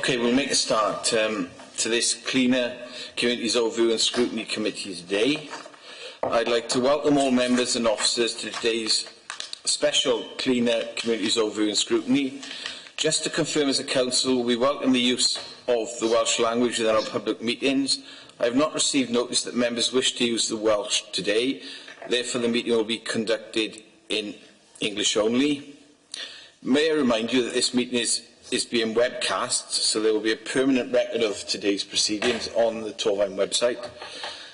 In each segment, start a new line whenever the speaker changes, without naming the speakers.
Okay, we'll make a start to this Cleaner Communities Overview and Scrutiny Committee today. I'd like to welcome all members and officers to today's special Cleaner Communities Overview and Scrutiny. Just to confirm as a council, we welcome the use of the Welsh language within our public meetings. I have not received notice that members wish to use the Welsh today. Therefore, the meeting will be conducted in English only. May I remind you that this meeting is being webcast, so there will be a permanent record of today's proceedings on the Torfaen website.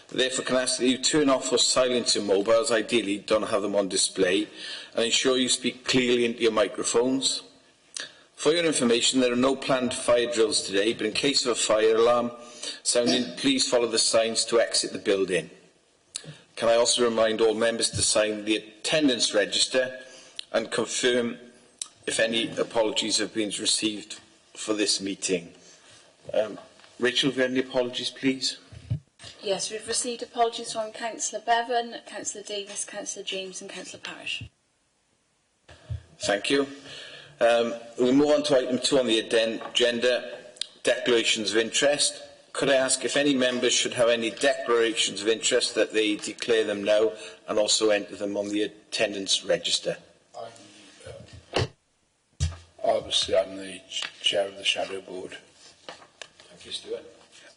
Therefore, can I ask that you turn off or silence your mobiles, ideally don't have them on display, and ensure you speak clearly into your microphones. For your information, there are no planned fire drills today, but in case of a fire alarm sounding, please follow the signs to exit the building. Can I also remind all members to sign the attendance register and confirm if any apologies have been received for this meeting. Rachel, have you had any apologies, please?
Yes, we've received apologies from Councillor Bevan, Councillor Davis, Councillor James and Councillor Parish.
Thank you. We'll move on to item 2 on the agenda, declarations of interest. Could I ask if any members should have any declarations of interest that they declare them now and also enter them on the attendance register?
Obviously, I'm the chair of the Shadow Board.
Thank you, Stuart.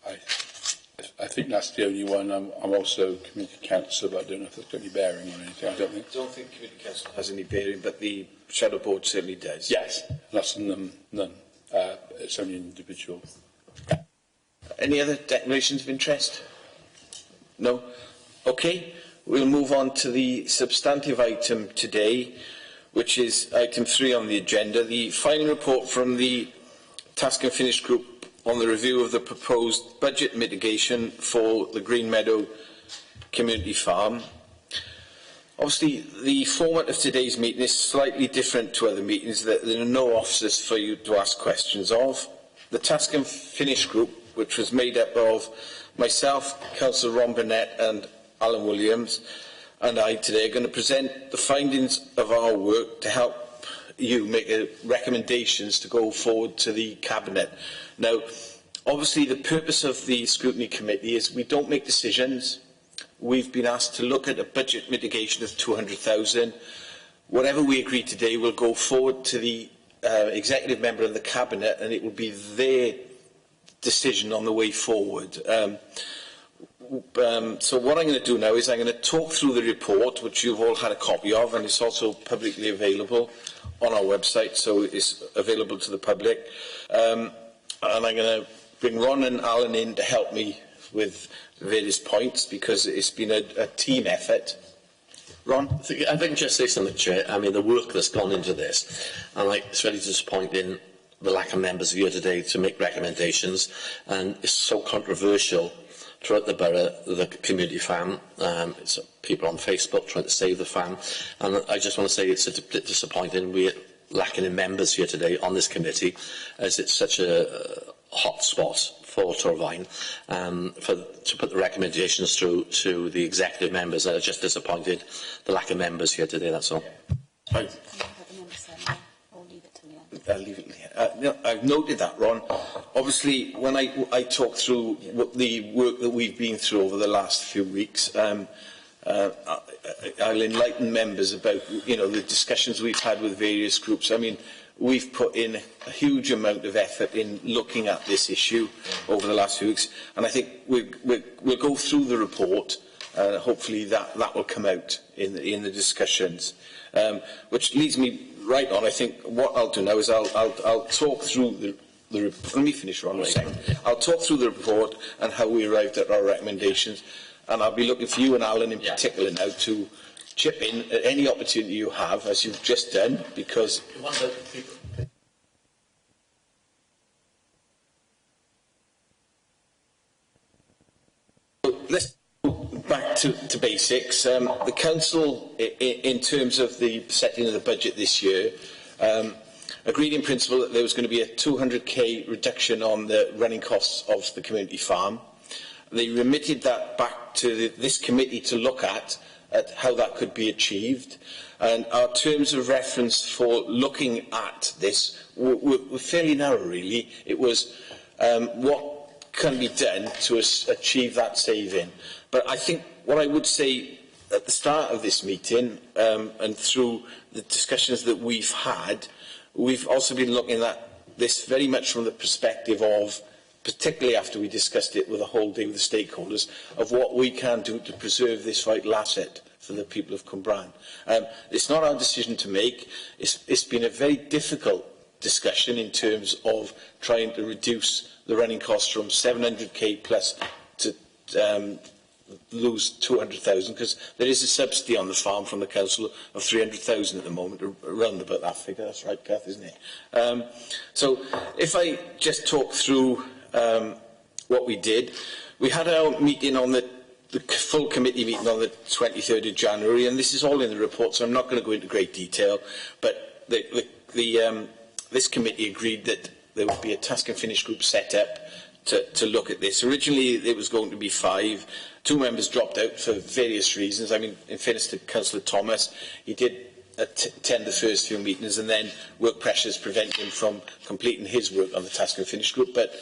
I think that's the only one. I'm also community councillor, but I don't know if that's got any bearing on anything. I don't think
community council has any bearing, but the Shadow Board certainly does.
Yes, that's none. It's only an individual.
Any other declarations of interest? No? Okay, we'll move on to the substantive item today, which is item 3 on the agenda, the final report from the Task and Finish Group on the review of the proposed budget mitigation for the Green Meadow Community Farm. Obviously, the format of today's meeting is slightly different to other meetings. There are no officers for you to ask questions of. The Task and Finish Group, which was made up of myself, Councillor Ron Burnett and Alan Williams, and I today are going to present the findings of our work to help you make recommendations to go forward to the Cabinet. Now, obviously the purpose of the Scrutiny Committee is we don't make decisions. We've been asked to look at a budget mitigation of 200,000. Whatever we agree today will go forward to the executive member of the Cabinet, and it will be their decision on the way forward. So what I'm going to do now is I'm going to talk through the report, which you've all had a copy of, and it's also publicly available on our website, so it's available to the public. And I'm going to bring Ron and Alan in to help me with various points, because it's been a team effort. Ron?
I think just say something, Chair. I mean, the work that's gone into this, and it's really disappointing the lack of members here today to make recommendations, and it's so controversial throughout the borough, the community farm. It's people on Facebook trying to save the farm, and I just want to say it's a bit disappointing we're lacking in members here today on this committee, as it's such a hot spot for Torfaen. To put the recommendations through to the executive members, are just disappointed the lack of members here today. That's all.
Right. I'll leave it there. I've noted that, Ron. Obviously, when I talk through the work that we've been through over the last few weeks, I'll enlighten members about the discussions we've had with various groups. I mean, we've put in a huge amount of effort in looking at this issue over the last few weeks, and I think we'll go through the report. Hopefully, that will come out in the discussions, which leads me right on. I think what I'll do now is I'll talk through the report. Let me finish, Ron, a second. I'll talk through the report and how we arrived at our recommendations, and I'll be looking for you and Alan in particular now to chip in at any opportunity you have, as you've just done, because let's go back to basics. The Council, in terms of the setting of the budget this year, agreed in principle that there was going to be a 200k reduction on the running costs of the community farm. They remitted that back to this committee to look at, at how that could be achieved. And our terms of reference for looking at this were fairly narrow, really. It was what can be done to achieve that saving. But I think what I would say at the start of this meeting, and through the discussions that we've had, we've also been looking at this very much from the perspective of, particularly after we discussed it with a whole day with the stakeholders, of what we can do to preserve this vital asset for the people of Cwmbran. It's not our decision to make. It's been a very difficult discussion in terms of trying to reduce the running costs from 700k plus to lose 200,000, because there is a subsidy on the farm from the council of 300,000 at the moment, around about that figure. That's right, Kath, isn't it? So if I just talk through what we did, we had our meeting on the full committee meeting on the 23rd of January, and this is all in the report, so I'm not going to go into great detail, but this committee agreed that there would be a task and finish group set up to look at this. Originally, it was going to be 5. 2 members dropped out for various reasons. I mean, in fairness to Councillor Thomas, he did attend the first few meetings, and then work pressures prevented him from completing his work on the task and finish group. But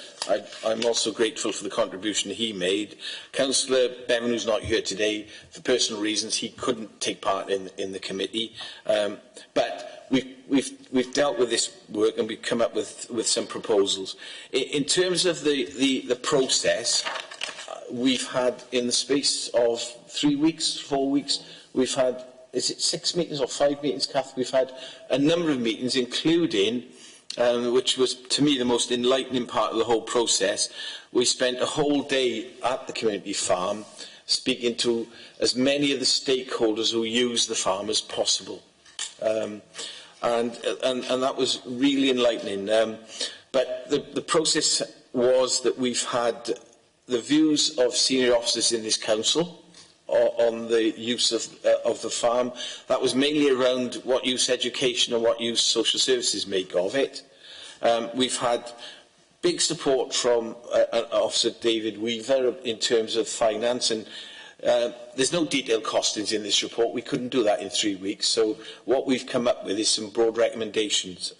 I'm also grateful for the contribution he made. Councillor Bevan, who's not here today, for personal reasons, he couldn't take part in the committee. But we've dealt with this work, and we've come up with some proposals. In terms of the process, we've had, in the space of 3 weeks, 4 weeks, we've had, is it 6 meetings or 5 meetings, Kath? We've had a number of meetings, including, which was, to me, the most enlightening part of the whole process. We spent a whole day at the community farm speaking to as many of the stakeholders who use the farm as possible. And that was really enlightening. But the process was that we've had the views of senior officers in this council on the use of the farm. That was mainly around what use education and what use social services make of it. We've had big support from Officer David Weaver in terms of finance, and there's no detailed costings in this report. We couldn't do that in 3 weeks, so what we've come up with is some broad recommendations.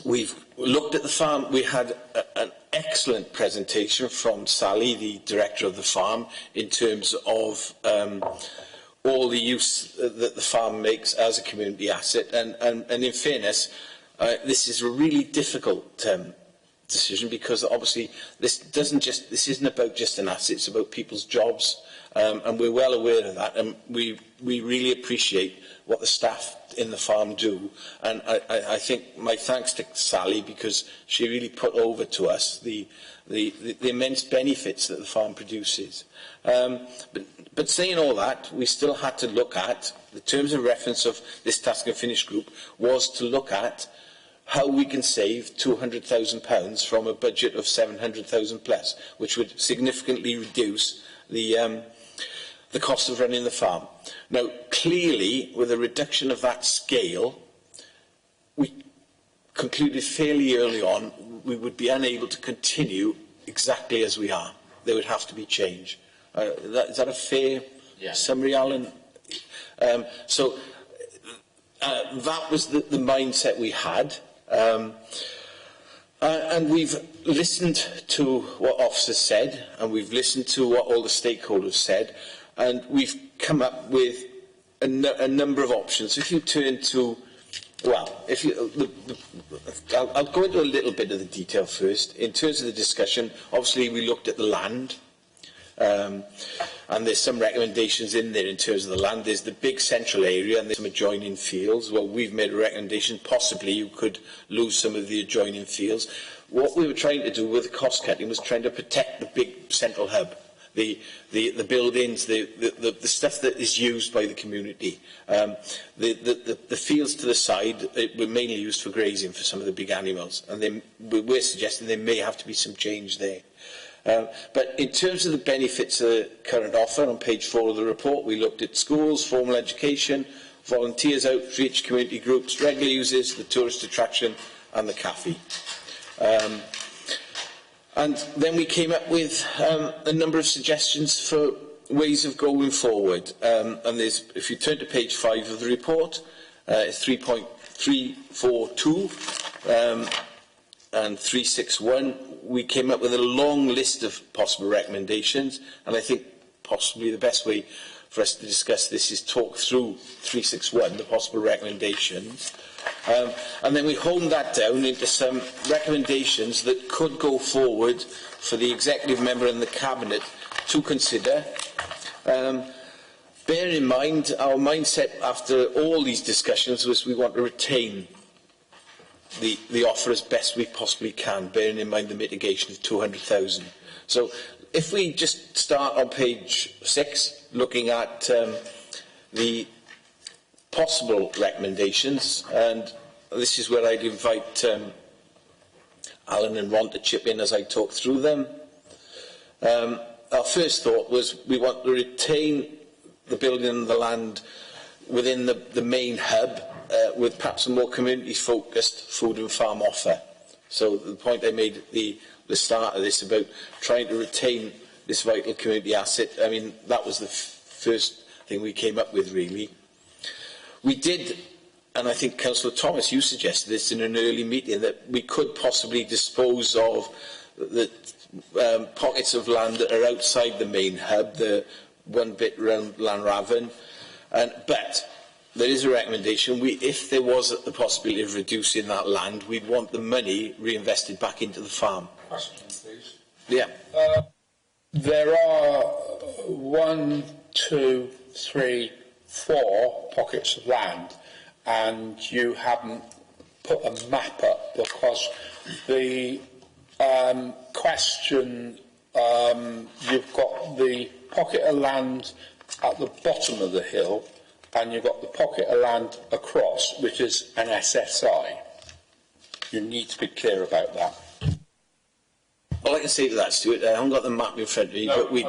We've looked at the farm. We had an excellent presentation from Sally, the director of the farm, in terms of all the use that the farm makes as a community asset. And in fairness, this is a really difficult decision, because obviously this isn't about just an asset, it's about people's jobs, and we're well aware of that, and we really appreciate what the staff in the farm do, and I think my thanks to Sally, because she really put over to us the immense benefits that the farm produces. But saying all that, we still had to look at the terms of reference of this task and finish group was to look at how we can save £200,000 from a budget of 700,000 plus, which would significantly reduce the cost of running the farm. Now, clearly, with a reduction of that scale, we concluded fairly early on we would be unable to continue exactly as we are. There would have to be change. Is that a fair summary, Alan? So that was the mindset we had. And we've listened to what officers said, and we've listened to what all the stakeholders said, and we've come up with a number of options. If you turn to, well, I'll go into a little bit of the detail first. In terms of the discussion, obviously we looked at the land, and there's some recommendations in there in terms of the land. There's the big central area and there's some adjoining fields. Well, we've made a recommendation, possibly you could lose some of the adjoining fields. What we were trying to do with the cost cutting was trying to protect the big central hub, the buildings, the stuff that is used by the community. The fields to the side were mainly used for grazing for some of the big animals, and we're suggesting there may have to be some change there. But in terms of the benefits of the current offer, on page 4 of the report, we looked at schools, formal education, volunteers, outreach, community groups, regular users, the tourist attraction and the cafe. And then we came up with a number of suggestions for ways of going forward, and there's, if you turn to page 5 of the report, it's 3.342 and 361. We came up with a long list of possible recommendations, and I think possibly the best way for us to discuss this is talk through 361, the possible recommendations, and then we honed that down into some recommendations that could go forward for the executive member and the cabinet to consider. Bear in mind, our mindset after all these discussions was we want to retain the offer as best we possibly can, bearing in mind the mitigation of 200,000. So if we just start on page 6, looking at the possible recommendations, and this is where I'd invite Alan and Ron to chip in as I talk through them. Our first thought was we want to retain the building and the land within the main hub, with perhaps a more community-focused food and farm offer. So the point I made at the start of this about trying to retain this vital community asset, I mean, that was the first thing we came up with, really. We did, and I think Councillor Thomas, you suggested this in an early meeting, that we could possibly dispose of the pockets of land that are outside the main hub, the one bit around Llanrafan, but there is a recommendation. If there was the possibility of reducing that land, we'd want the money reinvested back into the farm.
Question, please.
Yeah.
There are 1, 2, 3, 4 pockets of land, and you haven't put a map up because the question, you've got the pocket of land at the bottom of the hill, and you've got the pocket of land across, which is an SSI. You need to be clear about that.
All I can say to that, Stuart, I haven't got the map in front of me, but we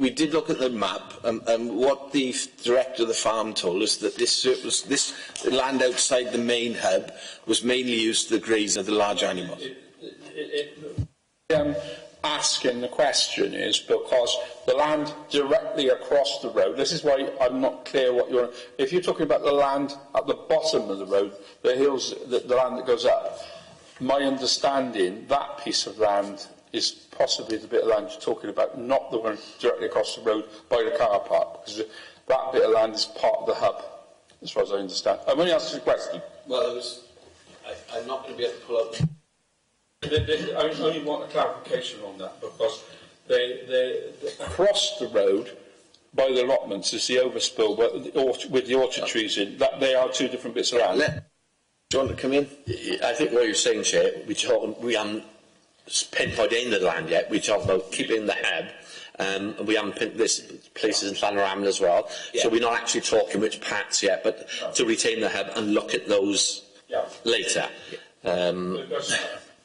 did look at the map, and what the director of the farm told us that this land outside the main hub was mainly used to graze of the large animals.
Asking the question is because the land directly across the road, this is why I'm not clear what you're, if you're talking about the land at the bottom of the road, the hills, the land that goes up, my understanding, that piece of land is possibly the bit of land you're talking about, not the one directly across the road by the car park, because that bit of land is part of the hub, as far as I understand. I'm only asking a question.
Well, I'm not going to be able to pull out.
I only want a clarification on that, because across the road by the allotments is the overspill with the orchard trees in. That they are two different bits of land.
Do you want to come in?
I think what you're saying, Chair, we haven't pinpointed the land yet. We talk about keeping the hub, and we haven't pinpointed this places in Llanrafan as well. Yeah. So we're not actually talking which parts yet, but to retain the hub and look at those later.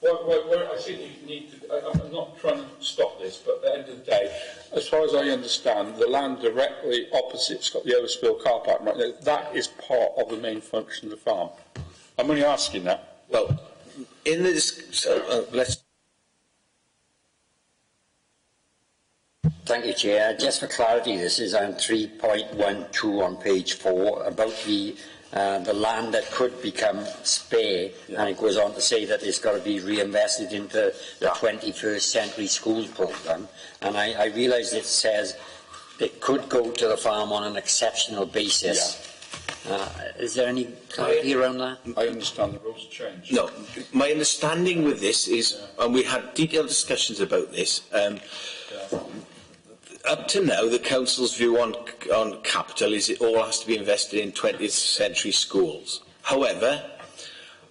Well, I think you need to, I'm not trying to stop this, but at the end of the day, as far as I understand, the land directly opposite's got the overspill car park right there. That is part of the main function of the farm. I'm only asking that.
Well, in this, let's.
Thank you, Chair. Just for clarity, this is on 3.12 on page 4 about the land that could become spare, and it goes on to say that it's got to be reinvested into the 21st century schools programme. And I realise it says it could go to the farm on an exceptional basis. Is there any clarity around that?
I understand the rules have changed.
No, my understanding with this is, and we had detailed discussions about this, up to now, the Council's view on capital is it all has to be invested in 20th century schools. However,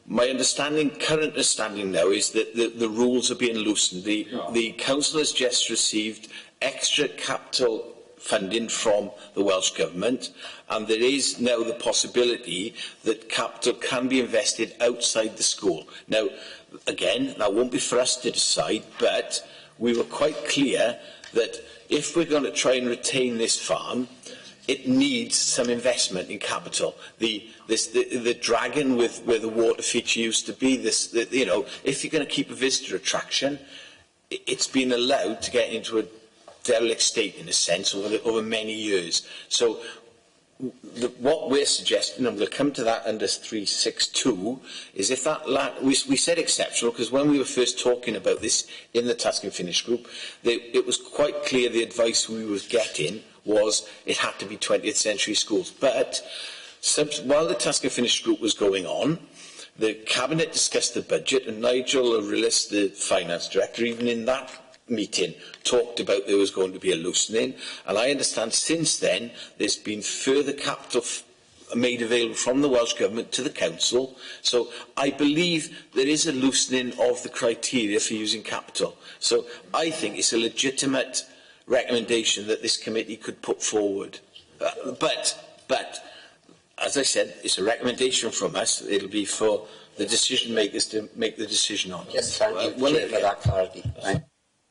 my current understanding now is that the rules are being loosened. The Council has just received extra capital funding from the Welsh Government, and there is now the possibility that capital can be invested outside the school. Now, again, that won't be for us to decide, but we were quite clear that if we're going to try and retain this farm, it needs some investment in capital. The dragon where the water feature used to be, if you're going to keep a visitor attraction, it's been allowed to get into derelict state in a sense over many years. So what we're suggesting, and we'll come to that under 362, is if that land, we said exceptional because when we were first talking about this in the Task and Finish group, it was quite clear the advice we were getting was it had to be 20th century schools. But while the Task and Finish group was going on, the Cabinet discussed the budget, and Nigel O'Rillis, the Finance Director, even in that meeting, talked about there was going to be a loosening. And I understand since then there's been further capital made available from the Welsh Government to the Council. So I believe there is a loosening of the criteria for using capital. So I think it's a legitimate recommendation that this committee could put forward. But as I said, it's a recommendation from us. It'll be for the decision makers to make the decision on.
Yes, thank you, Chair, for that clarity.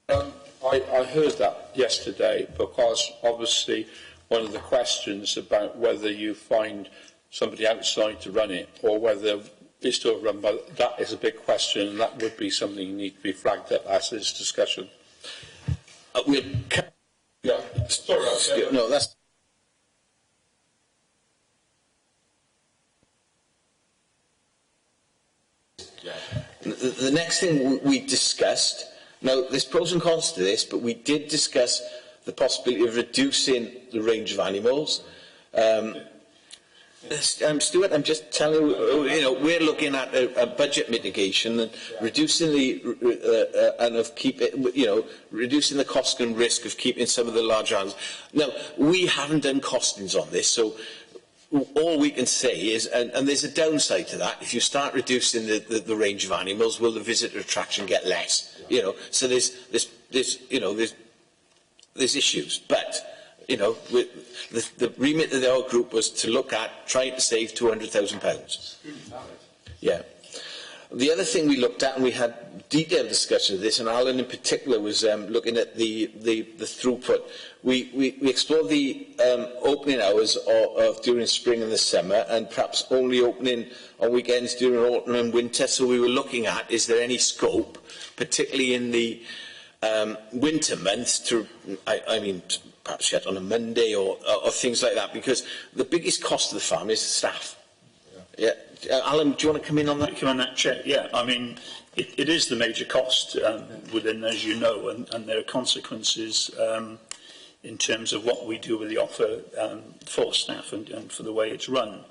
I heard that yesterday because obviously one of the questions about whether you find somebody outside to run it or whether it's still run by, that is a big question, and that would be something you need to be flagged up as this discussion.
No, that's. The next thing we discussed, now there's pros and cons to this, but we did discuss the possibility of reducing the range of animals. Stuart, I'm just telling you, we're looking at a budget mitigation and reducing reducing the cost and risk of keeping some of the large animals. Now, we haven't done costings on this, so all we can say is, and there's a downside to that, if you start reducing the range of animals, will the visitor attraction get less? So there's issues, but the remit of our group was to look at trying to save £200,000. Yeah. The other thing we looked at, and we had detailed discussion of this, and Alan in particular was looking at the throughput. We explored the opening hours during spring and the summer, and perhaps only opening on weekends during autumn and winter. So we were looking at, is there any scope, particularly in the winter months, to, perhaps shut on a Monday or things like that, because the biggest cost of the farm is the staff. Yeah. Alan, do you want to come in on that?
Come on that, Chair. Yeah, it is the major cost within, as you know, and there are consequences in terms of what we do with the offer for staff and for the way it's run.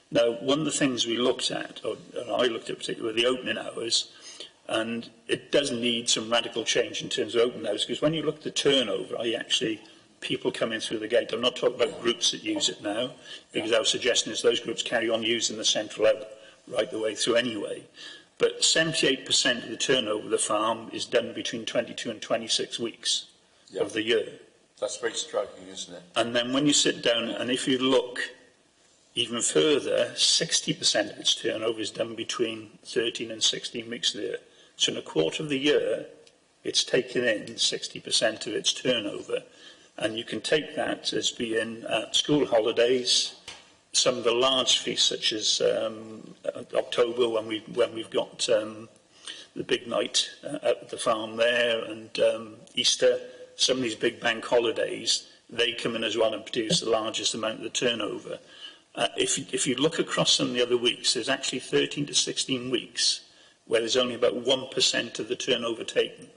Now, one of the things we looked at, or I looked at particularly, were the opening hours, and it does need some radical change in terms of opening hours, because when you look at the turnover, people coming through the gate. I'm not talking about groups that use it now, because our suggestion is those groups carry on using the central hub right the way through anyway. But 78% of the turnover of the farm is done between 22 and 26 weeks of the year.
That's very striking, isn't it?
And then when you sit down, and if you look even further, 60% of its turnover is done between 13 and 16 weeks of the year. So in a quarter of the year, it's taken in 60% of its turnover. And you can take that as being school holidays, some of the large feasts such as October when we've got the big night at the farm there, and Easter, some of these big bank holidays, they come in as well and produce the largest amount of the turnover. If you look across some of the other weeks, there's actually 13 to 16 weeks where there's only about 1% of the turnover taken.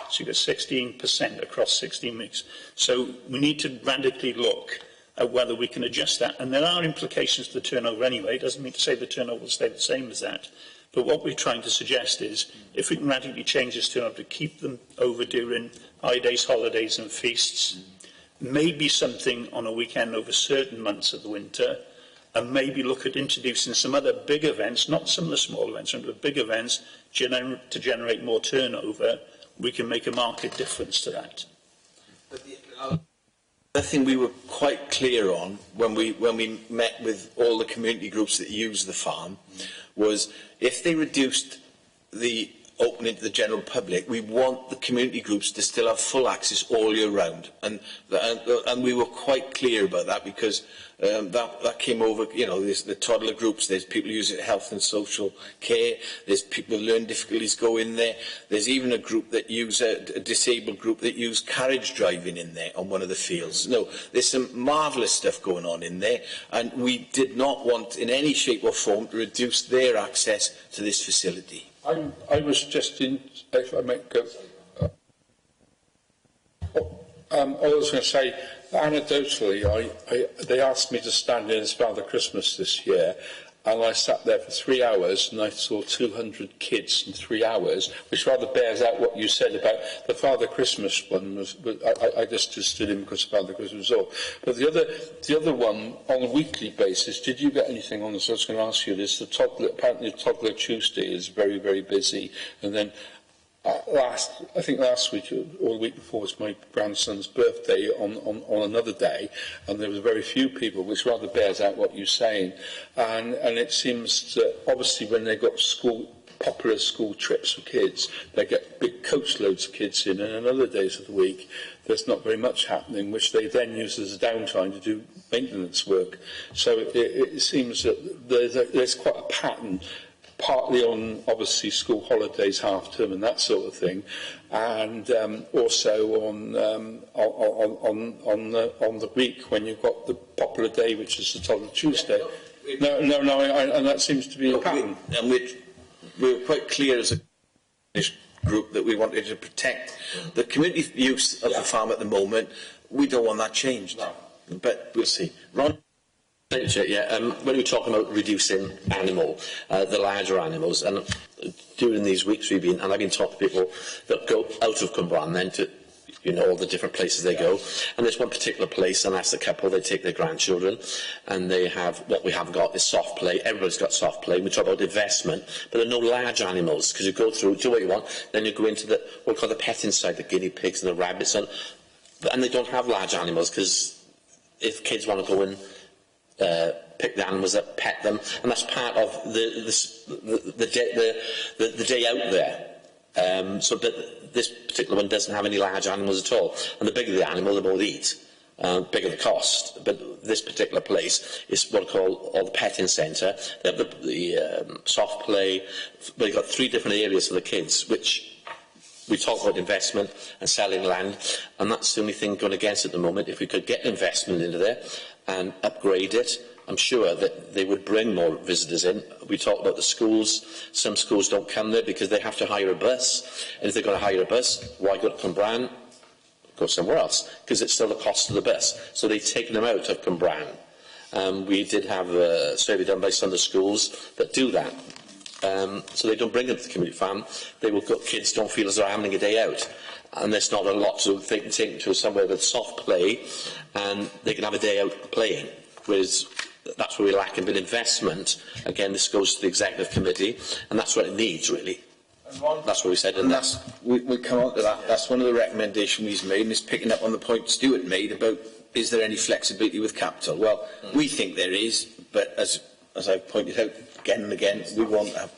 So you've got 16% across 16 weeks. So we need to radically look at whether we can adjust that. And there are implications to the turnover anyway. It doesn't mean to say the turnover will stay the same as that. But what we're trying to suggest is, if we can radically change this turnover to keep them over during high days, holidays and feasts, maybe something on a weekend over certain months of the winter, and maybe look at introducing some other big events, not some of the small events, but big events to generate more turnover. We can make a market difference to that.
The thing we were quite clear on when we met with all the community groups that use the farm was if they reduced the opening to the general public. We want the community groups to still have full access all year round, and we were quite clear about that, because that came over. You know, there's the toddler groups, there's people who use it health and social care, there's people with learning difficulties go in there. There's even a group that use a disabled group that use carriage driving in there on one of the fields. No, there's some marvellous stuff going on in there, and we did not want in any shape or form to reduce their access to this facility.
I was just in, if I may go, I was going to say, anecdotally, they asked me to stand in as Father Christmas this year, and I sat there for 3 hours, and I saw 200 kids in 3 hours, which rather bears out what you said about the Father Christmas one. I just stood in because Father Christmas was all. But the other one, on a weekly basis, did you get anything on this? I was going to ask you this. Apparently Toddler Tuesday is very, very busy, and then I think last week or the week before was my grandson's birthday on another day, and there was very few people, which rather bears out what you're saying. And it seems that obviously when they've got popular school trips for kids, they get big coach loads of kids in, and on other days of the week there's not very much happening, which they then use as a downtime to do maintenance work. So it seems that there's quite a pattern, partly on obviously school holidays, half term and that sort of thing, and also on the week when you've got the popular day, which is the Toddler Tuesday. And that seems to be a pattern.
We were quite clear as a group that we wanted to protect the community use of the farm at the moment. We don't want that changed, but we'll see. Ron?
Yeah, when we're talking about reducing the larger animals, and during these weeks I've been talking to people that go out of Cwmbran then to, all the different places they go, and there's one particular place, and that's the couple, they take their grandchildren, and they have, what we have got is soft play. Everybody's got soft play. We talk about investment, but there are no large animals, because you go through, do what you want, then you go into what we call the petting side, the guinea pigs and the rabbits, and they don't have large animals, because if kids want to go and pick the animals up, pet them, and that's part of the day out there. So that this particular one doesn't have any large animals at all, and the bigger the animal, the more they eat, bigger the cost. But this particular place is what I call the petting centre. They have the soft play. They've got 3 different areas for the kids, which we talk about investment and selling land, and that's the only thing going against at the moment. If we could get investment into there and upgrade it, I'm sure that they would bring more visitors in. We talked about the schools. Some schools don't come there because they have to hire a bus. And if they're going to hire a bus, why go to Cwmbran? Go somewhere else, because it's still the cost of the bus. So they've taken them out of Cwmbran. We did have a survey done by some of the schools that do that. So they don't bring them to the community farm. Kids don't feel as though they're having a day out. And there's not a lot, so they can take them to somewhere with soft play, and they can have a day out playing. Whereas that's where we're lacking. But investment, again, this goes to the executive committee, and that's what it needs, really. That's what we said.
And we come on to that. That's one of the recommendations we've made, and it's picking up on the point Stuart made about, is there any flexibility with capital? Well, we think there is, but as I've pointed out again and again, we want to have...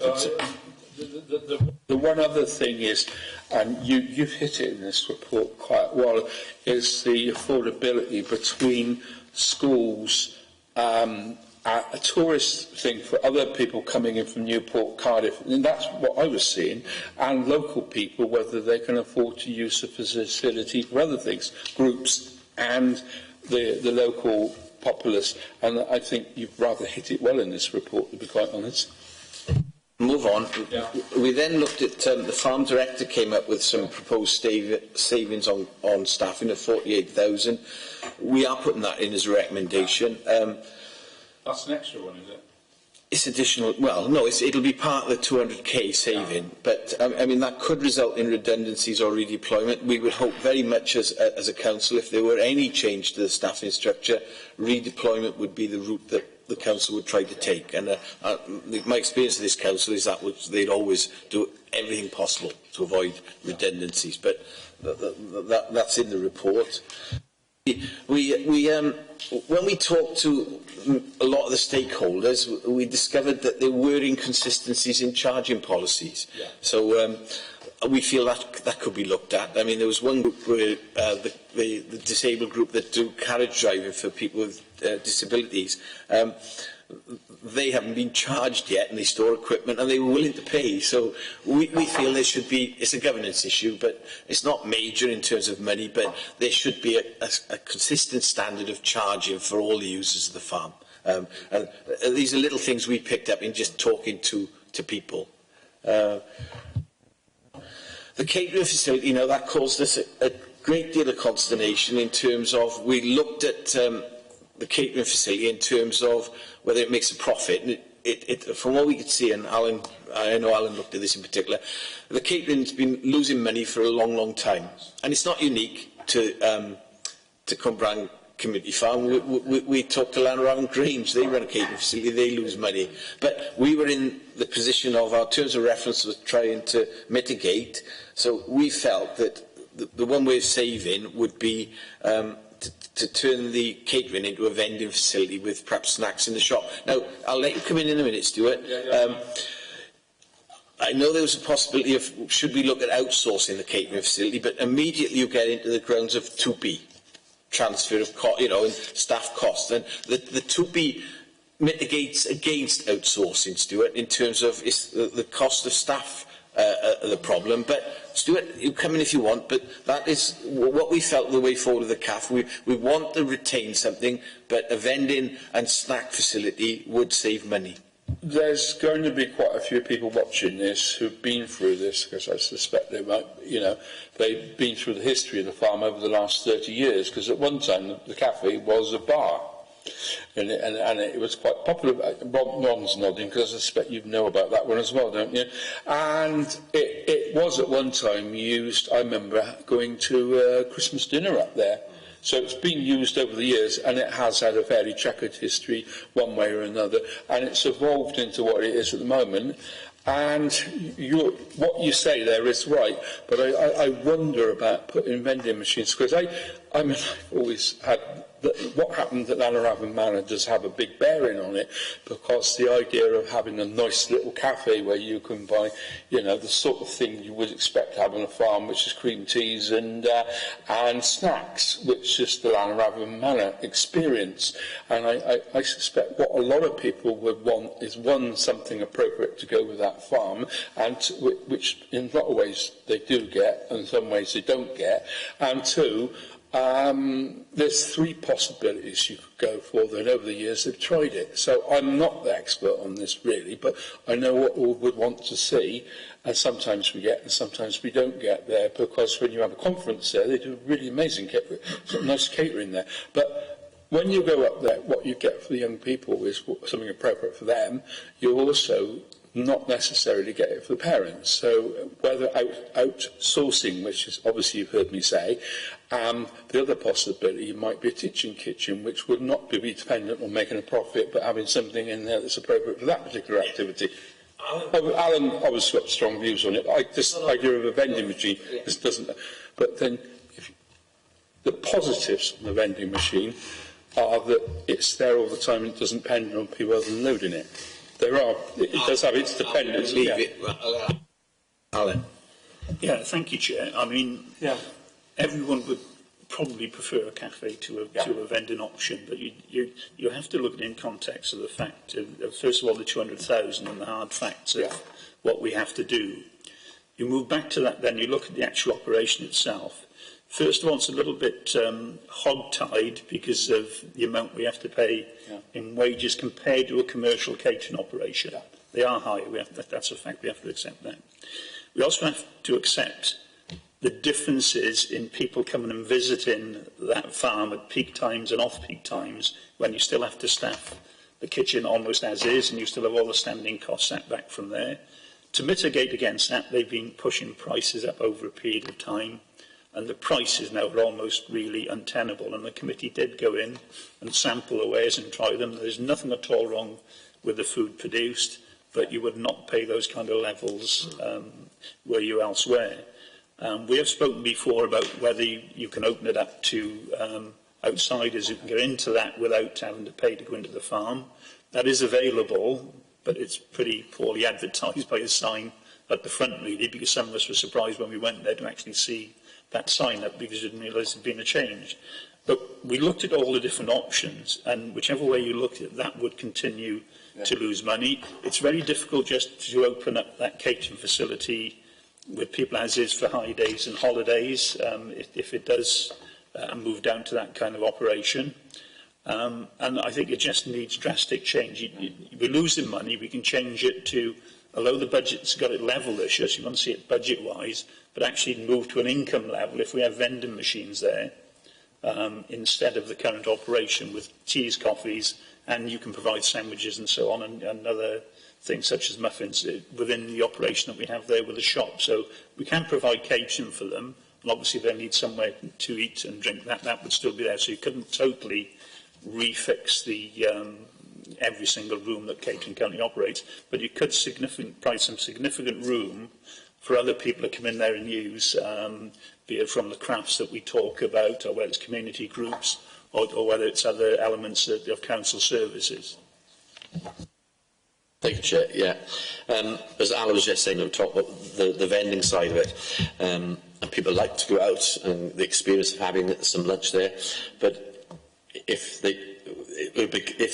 The one other thing is, and you've hit it in this report quite well, is the affordability between schools, a tourist thing for other people coming in from Newport, Cardiff, and that's what I was seeing, and local people, whether they can afford to use the facility for other things, groups and the local populace. And I think you've rather hit it well in this report, to be quite honest.
Move on.
Yeah.
We then looked at the farm director came up with some proposed savings on staffing of 48,000. We are putting that in as a recommendation.
That's an extra one, is it?
It's additional. Well, no, it'll be part of the 200k saving, but I mean that could result in redundancies or redeployment. We would hope very much as a council, if there were any change to the staffing structure, redeployment would be the route that the council would try to take. And my experience of this council is that they'd always do everything possible to avoid redundancies. But that's in the report. When we talked to a lot of the stakeholders, we discovered that there were inconsistencies in charging policies. Yeah. So we feel that could be looked at. I mean, there was one group where the disabled group that do carriage driving for people with disabilities. They haven't been charged yet, and they store equipment, and they were willing to pay. So we feel there should be, it's a governance issue, but it's not major in terms of money, but there should be a consistent standard of charging for all the users of the farm. And these are little things we picked up in just talking to people. The catering facility, that caused us a great deal of consternation in terms of, we looked at the catering facility in terms of whether it makes a profit. And from what we could see, and Alan, I know Alan looked at this in particular, the catering's been losing money for a long, long time. And it's not unique to Cwmbran Community Farm. We talked to Llanrhaven Grange, they run a catering facility, they lose money. But we were in the position of our terms of reference was trying to mitigate, so we felt that the one way of saving would be to turn the catering into a vending facility with perhaps snacks in the shop. Now, I'll let you come in a minute, Stuart. I know there was a possibility of, should we look at outsourcing the catering facility, but immediately you get into the grounds of 2B, transfer of and staff costs. And the 2B mitigates against outsourcing, Stuart, in terms of the cost of staff the problem. But Stuart, you come in if you want, but that is what we felt the way forward of the CAF. We want to retain something, but a vending and snack facility would save money.
There's going to be quite a few people watching this who've been through this, because I suspect they might, they've been through the history of the farm over the last 30 years, because at one time the cafe was a bar. And it was quite popular. Ron's nodding, because I suspect you know about that one as well, don't you? And it was at one time used, I remember going to Christmas dinner up there. So it's been used over the years, and it has had a fairly checkered history one way or another, and it's evolved into what it is at the moment. And what you say there is right, but I wonder about putting vending machines, because I've always had what happened at Llanrhaven Manor does have a big bearing on it, because the idea of having a nice little cafe where you can buy, the sort of thing you would expect to have on a farm, which is cream teas and snacks, which is the Llanrhaven Manor experience. And I suspect what a lot of people would want is, one, something appropriate to go with that farm, and which in a lot of ways they do get, and in some ways they don't get, and two, there's three possibilities you could go for, and over the years they've tried it. So I'm not the expert on this really, but I know what we would want to see, and sometimes we get and sometimes we don't get there, because when you have a conference there, they do really amazing catering, nice catering there. But when you go up there, what you get for the young people is something appropriate for them. You also not necessarily get it for the parents. So whether outsourcing, which is obviously you've heard me say, the other possibility might be a teaching kitchen, which would not be dependent on making a profit, but having something in there that's appropriate for that particular activity. Alan obviously got strong views on it. This idea of a vending machine, this doesn't. But then, the positives of the vending machine are that it's there all the time and it doesn't depend on people other than loading it. It does have its dependence.
Alan.
Yeah, thank you, Chair. I mean, everyone would probably prefer a cafe to a vending option, but you have to look at it in context of the fact of, first of all, the 200,000 and the hard facts of what we have to do. You move back to that, then you look at the actual operation itself. First of all, it's a little bit hog-tied because of the amount we have to pay in wages compared to a commercial catering operation. They are higher. That's a fact. We have to accept that. We also have to accept the differences in people coming and visiting that farm at peak times and off-peak times, when you still have to staff the kitchen almost as is, and you still have all the standing costs set back from there. To mitigate against that, they've been pushing prices up over a period of time, and the prices now are almost really untenable, and the committee did go in and sample the wares and try them. There's nothing at all wrong with the food produced, but you would not pay those kind of levels were you elsewhere. We have spoken before about whether you can open it up to outsiders who can get into that without having to pay to go into the farm. That is available, but it's pretty poorly advertised by a sign at the front, really, because some of us were surprised when we went there to actually see that sign up, because we didn't realise there'd been a change. But we looked at all the different options, and whichever way you looked at it, that would continue to lose money. It's very difficult just to open up that catering facility with people as is for high days and holidays, if it does move down to that kind of operation. And I think it just needs drastic change. We're losing money, we can change it to, although the budget's got it level this year, so you want to see it budget-wise, but actually move to an income level if we have vending machines there, instead of the current operation with teas, coffees, and you can provide sandwiches and so on, and other things such as muffins within the operation that we have there with the shop. So we can provide catering for them, and obviously they need somewhere to eat and drink. That would still be there, so you couldn't totally refix the every single room that catering currently operates, but you could provide some significant room for other people to come in there and use, be it from the crafts that we talk about, or whether it's community groups, or whether it's other elements of council services.
Thank you, Chair. Yeah. As Alan was just saying, on top of the vending side of it, and people like to go out and the experience of having some lunch there, but if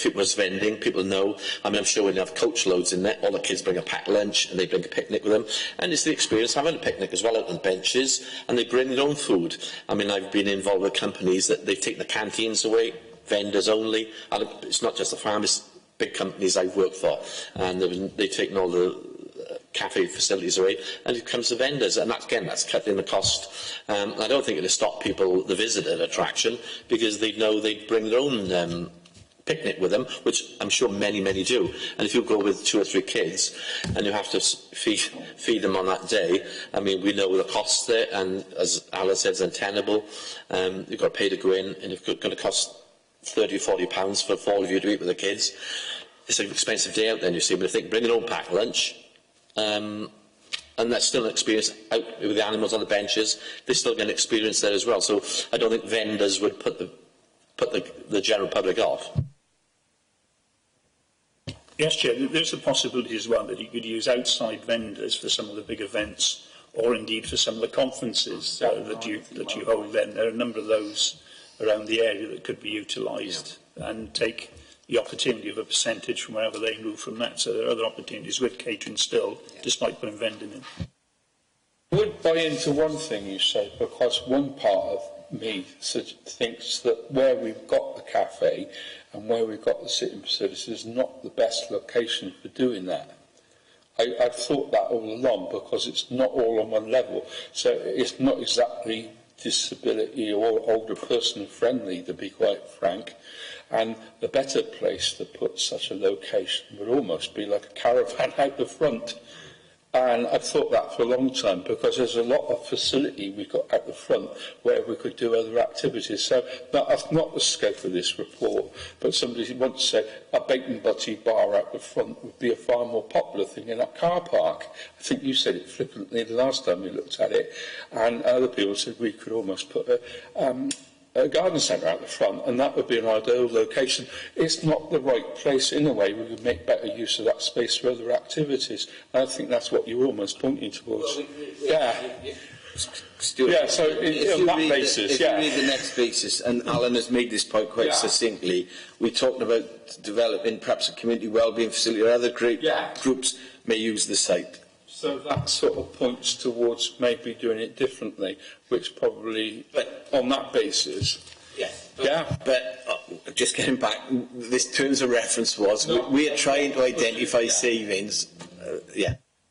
it was vending, people know. I mean, I'm sure when you have coach loads in there, all the kids bring a packed lunch and they bring a picnic with them. And it's the experience having a picnic as well out on the benches, and they bring their own food. I mean, I've been involved with companies that they've taken the canteens away, vendors only. And it's not just the farm, it's big companies I've worked for. And they've taken all the cafe facilities away, and it comes to vendors, and that's cutting the cost. I don't think it'll stop people, the visitor attraction, because they know they bring their own picnic with them, which I'm sure many do. And if you go with 2 or 3 kids and you have to feed them on that day, I mean, we know the costs there, and as Alan said, it's untenable. You've got to pay to go in, and it's going to cost £30 or £40 for 4 of you to eat with the kids. It's an expensive day out then, you see, but I think bring your own packed lunch. And that's still an experience out with the animals on the benches. They still get an experience there as well. So I don't think vendors would put the general public off.
Yes, Chair, there's a possibility as well that you could use outside vendors for some of the big events, or indeed for some of the conferences that you hold then. There are a number of those around the area that could be utilised and take the opportunity of a percentage from wherever they move from that. So there are other opportunities with catering still, despite putting vending in.
I would buy into one thing you said, because one part of me thinks that where we've got the cafe and where we've got the sitting facilities is not the best location for doing that. I've thought that all along, because it's not all on one level. So it's not exactly disability or older person friendly, to be quite frank. And the better place to put such a location would almost be like a caravan out the front. And I've thought that for a long time, because there's a lot of facility we've got out the front where we could do other activities. So that's not the scope of this report, but somebody once said a bacon butty bar out the front would be a far more popular thing in a car park. I think you said it flippantly the last time we looked at it, and other people said we could almost put a garden centre out the front, and that would be an ideal location. It's not the right place in a way. We would make better use of that space for other activities. And I think that's what you're almost pointing towards.
Stuart,
yeah, so on that basis,
if you read the next basis, and Alan has made this point quite succinctly, we're talking about developing perhaps a community wellbeing facility, or other groups may use the site.
So that sort of points towards maybe doing it differently, which probably, on that basis.
But just getting back, this terms of reference was, we are trying to identify savings.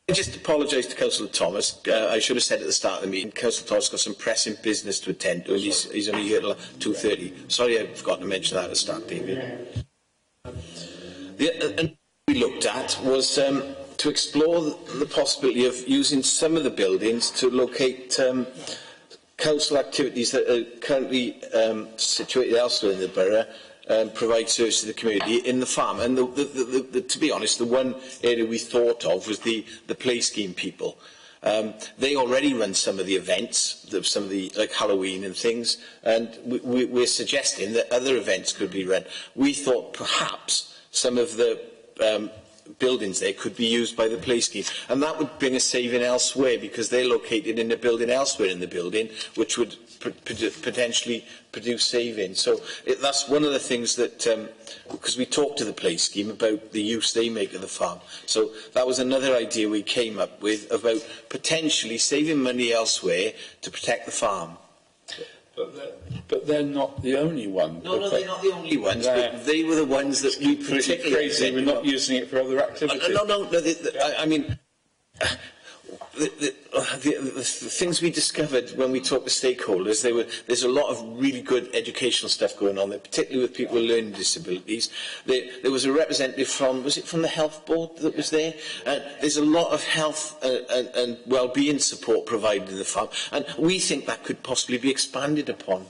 I just apologise to Councillor Thomas. I should have said at the start of the meeting, Councillor Thomas got some pressing business to attend to, and he's only here till 2:30. Sorry, I forgot to mention that at the start, David. And we looked at was to explore the possibility of using some of the buildings to locate council activities that are currently situated elsewhere in the borough, provide service to the community in the farm. And to be honest, the one area we thought of was the play scheme people. They already run some of the events, some of the like Halloween and things, and we're suggesting that other events could be run. We thought perhaps some of the buildings there could be used by the play scheme, and that would bring a saving elsewhere because they're located in a building elsewhere in the building, which would potentially produce savings. So that's one of the things that, because we talked to the play scheme about the use they make of the farm. So that was another idea we came up with about potentially saving money elsewhere to protect the farm.
But they're not the only one.
No, they're not the only ones, but they were the ones that we particularly...
Crazy, we're not using it for other activities.
No, I mean... The things we discovered when we talked to stakeholders, there's a lot of really good educational stuff going on there, particularly with people with learning disabilities. There was a representative from, was it from the health board that was there? There's a lot of health and well-being support provided in the farm, and we think that could possibly be expanded upon.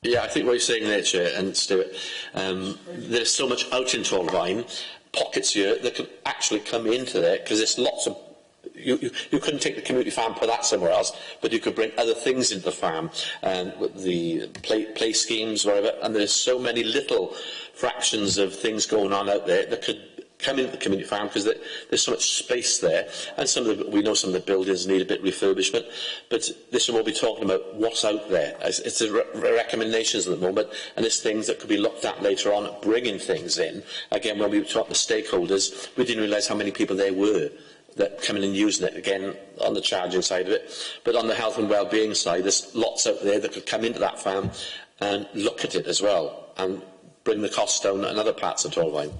Yeah, I think what you're saying there, Chair and Stuart, there's so much out in Torfaen, pockets here that could actually come into there, because there's lots of... You couldn't take the community farm, put that somewhere else, but you could bring other things into the farm, and the play schemes, whatever, and there's so many little fractions of things going on out there that could come into the community farm because there's so much space there, and we know some of the buildings need a bit of refurbishment, but this is what we're talking about, what's out there. It's the recommendations at the moment, and it's things that could be looked at later on, bringing things in. Again, when we were talking to stakeholders, we didn't realise how many people there were that coming and using it, again, on the charging side of it. But on the health and well-being side, there's lots out there that could come into that farm and look at it as well, and bring the costs down at other parts of Torfaen.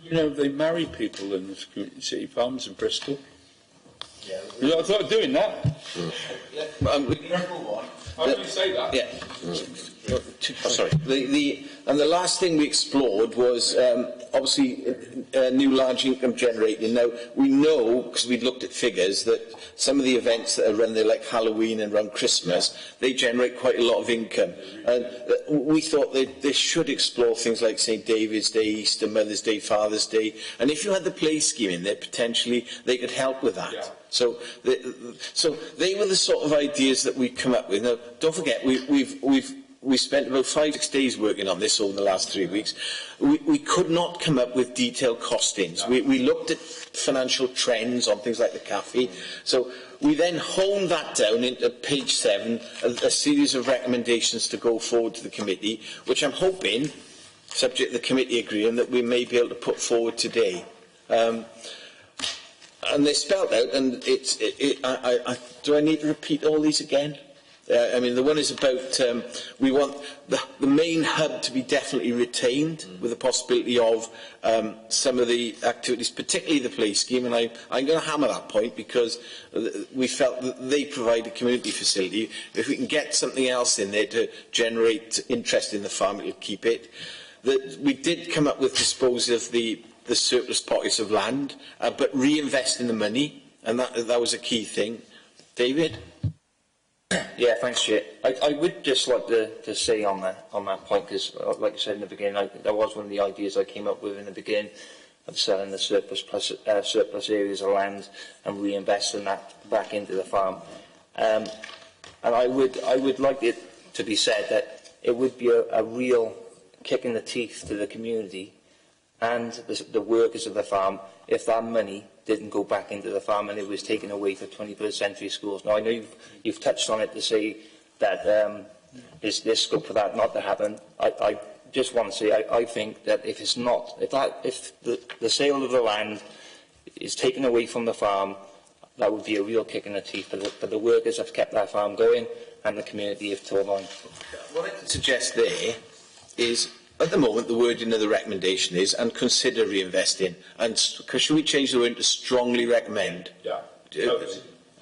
You know, they marry people in the community city farms in Bristol. Yeah. You know, I thought of doing that.
We can move on.
How do you say that?
Yeah.
Oh, sorry.
And the last thing we explored was obviously new large income generating. Now, we know, because we looked at figures, that some of the events that are run there, like Halloween and around Christmas, they generate quite a lot of income. And we thought they should explore things like St David's Day, Easter, Mother's Day, Father's Day. And if you had the play scheme in there, potentially they could help with that. Yeah. So they were the sort of ideas that we come up with. Now, don't forget, we spent about 5-6 days working on this over the last 3 weeks. We could not come up with detailed costings. We looked at financial trends on things like the cafe. So we then honed that down into page 7, a series of recommendations to go forward to the committee, which I'm hoping, subject to the committee agreeing, that we may be able to put forward today. And they're spelled out, and do I need to repeat all these again? I mean, the one is about, we want the main hub to be definitely retained, with the possibility of some of the activities, particularly the play scheme, and I'm going to hammer that point because we felt that they provide a community facility. If we can get something else in there to generate interest in the farm, it'll keep it. That we did come up with dispose of the surplus pockets of land, but reinvest in the money, and that was a key thing. David?
Yeah, thanks, Chair. I would just like to say on that point, because, like I said in the beginning, that was one of the ideas I came up with in the beginning, of selling the surplus areas of land and reinvesting that back into the farm. And I would like it to be said that it would be a real kick in the teeth to the community and the workers of the farm if that money didn't go back into the farm and it was taken away for 21st century schools. Now, I know you've touched on it to say that there's scope for that not to happen. I just want to say I think that if the sale of the land is taken away from the farm, that would be a real kick in the teeth for the workers that have kept that farm going and the community of Torfaen.
What I could suggest there is, at the moment, the wording of the recommendation is "and consider reinvesting." And should we change the word to "strongly recommend"? Yeah.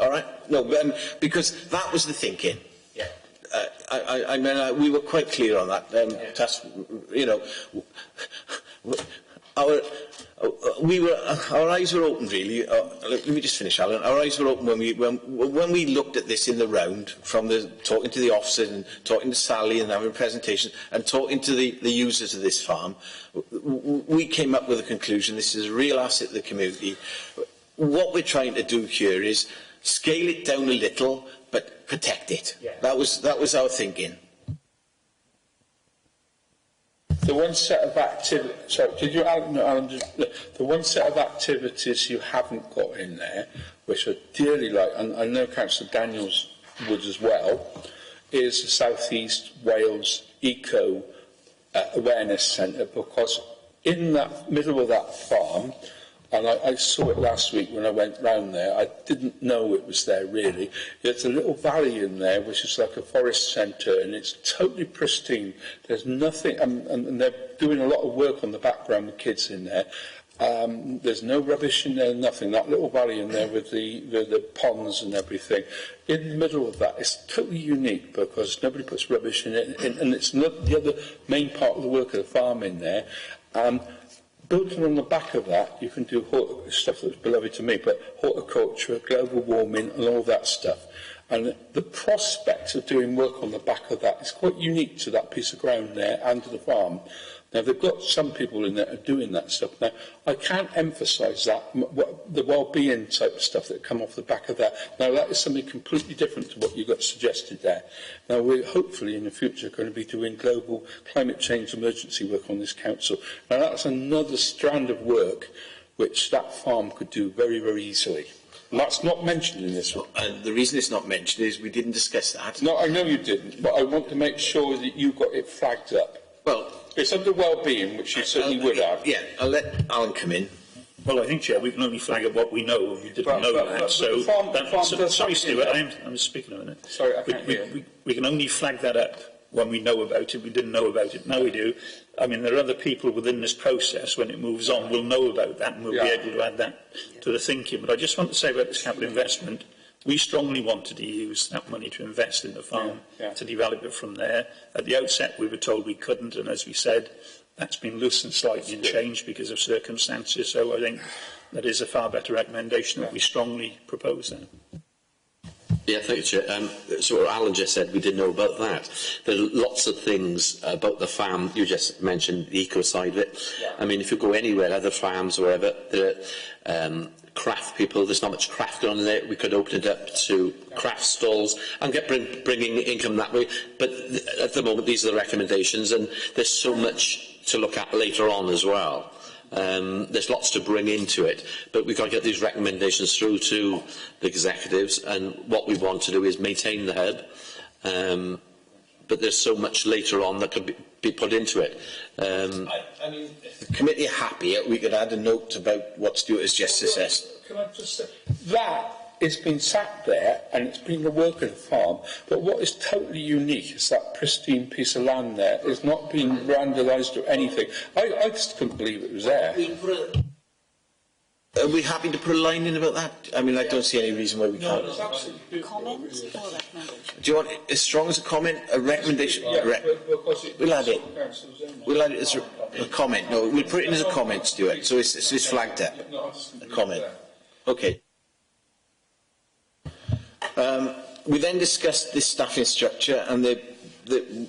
All right. No, because that was the thinking. Yeah. I mean, we were quite clear on that. Our eyes were open, really. Let me just finish, Alan. Our eyes were open when we looked at this in the round, from talking to the officers and talking to Sally and having presentations and talking to the users of this farm. We came up with a conclusion: this is a real asset to the community. What we're trying to do here is scale it down a little, but protect it.
Yeah.
That was our thinking.
The one set of activities, sorry, did you, Alan, the one set of activities you haven't got in there, which I dearly like, and I know Councillor Daniels would as well, is the South East Wales Eco Awareness Centre, because in that middle of that farm, and I saw it last week when I went round there, I didn't know it was there really. There's a little valley in there which is like a forest centre, and it's totally pristine. There's nothing, and they're doing a lot of work on the background with kids in there. There's no rubbish in there, nothing. That little valley in there with the ponds and everything. In the middle of that, it's totally unique because nobody puts rubbish in it, and it's not the other main part of the work of the farm in there. Building on the back of that, you can do stuff that's beloved to me, but horticulture, global warming, and all that stuff. And the prospect of doing work on the back of that is quite unique to that piece of ground there and to the farm. Now, they've got some people in there doing that stuff. Now, I can't emphasise that, the well-being type of stuff that come off the back of that. Now, that is something completely different to what you got suggested there. Now, we're hopefully in the future going to be doing global climate change emergency work on this council. Now, that's another strand of work which that farm could do very, very easily. And that's not mentioned in this one.
And the reason it's not mentioned is we didn't discuss that.
No, I know you didn't, but I want to make sure that you got it flagged up.
Well,
it's under well-being, which you certainly would have.
Yeah, I'll let Alan come in.
Well, I think, Chair, we can only flag up what we know, and we didn't know that.
But
So,
the farm does
sorry,
have
Stuart,
to-
I'm speaking a minute.
Sorry, I can't hear.
We can only flag that up when we know about it. We didn't know about it. Now we do. I mean, there are other people within this process, when it moves on, will know about that, and we'll be able to add that to the thinking. But I just want to say about this capital investment, we strongly wanted to use that money to invest in the farm, to develop it from there. At the outset, we were told we couldn't, and as we said, that's been loosened slightly and changed because of circumstances. So I think that is a far better recommendation that we strongly propose then.
Yeah, thank you, Chair. So what Alan just said, we didn't know about that. There are lots of things about the farm. You just mentioned the eco side of it.
Yeah.
I mean, if you go anywhere, other farms or wherever, there are craft people. There's not much craft going on there. We could open it up to craft stalls and get bringing income that way. But at the moment, these are the recommendations, and there's so much to look at later on as well. There's lots to bring into it, but we've got to get these recommendations through to the executives, and what we want to do is maintain the hub, but there's so much later on that could be put into it.
I mean, if the committee are happy, we could add a note about what Stuart has just assessed.
Can I just say, that has been sat there and it's been the work of the farm, but what is totally unique is that pristine piece of land there. It's not been vandalised or anything. I just couldn't believe it was there.
Are we happy to put a line in about that? I mean, I don't see any reason why we can't.
Comment or recommendation?
Do you want as strong as a comment, a recommendation? We'll add it. We'll add it as a comment. No, we'll put it in as a comment, Stuart. So it's flagged up. A comment. Okay. We then discussed this staffing structure, and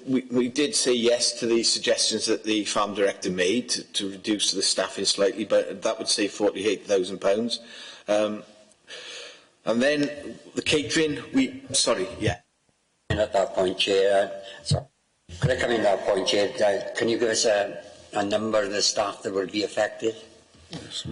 we did say yes to the suggestions that the farm director made to reduce the staffing slightly, but that would save £48,000. And then the catering,
At that point, Chair, could I come in at that point, Chair? Can you give us a number of the staff that will be affected?
It's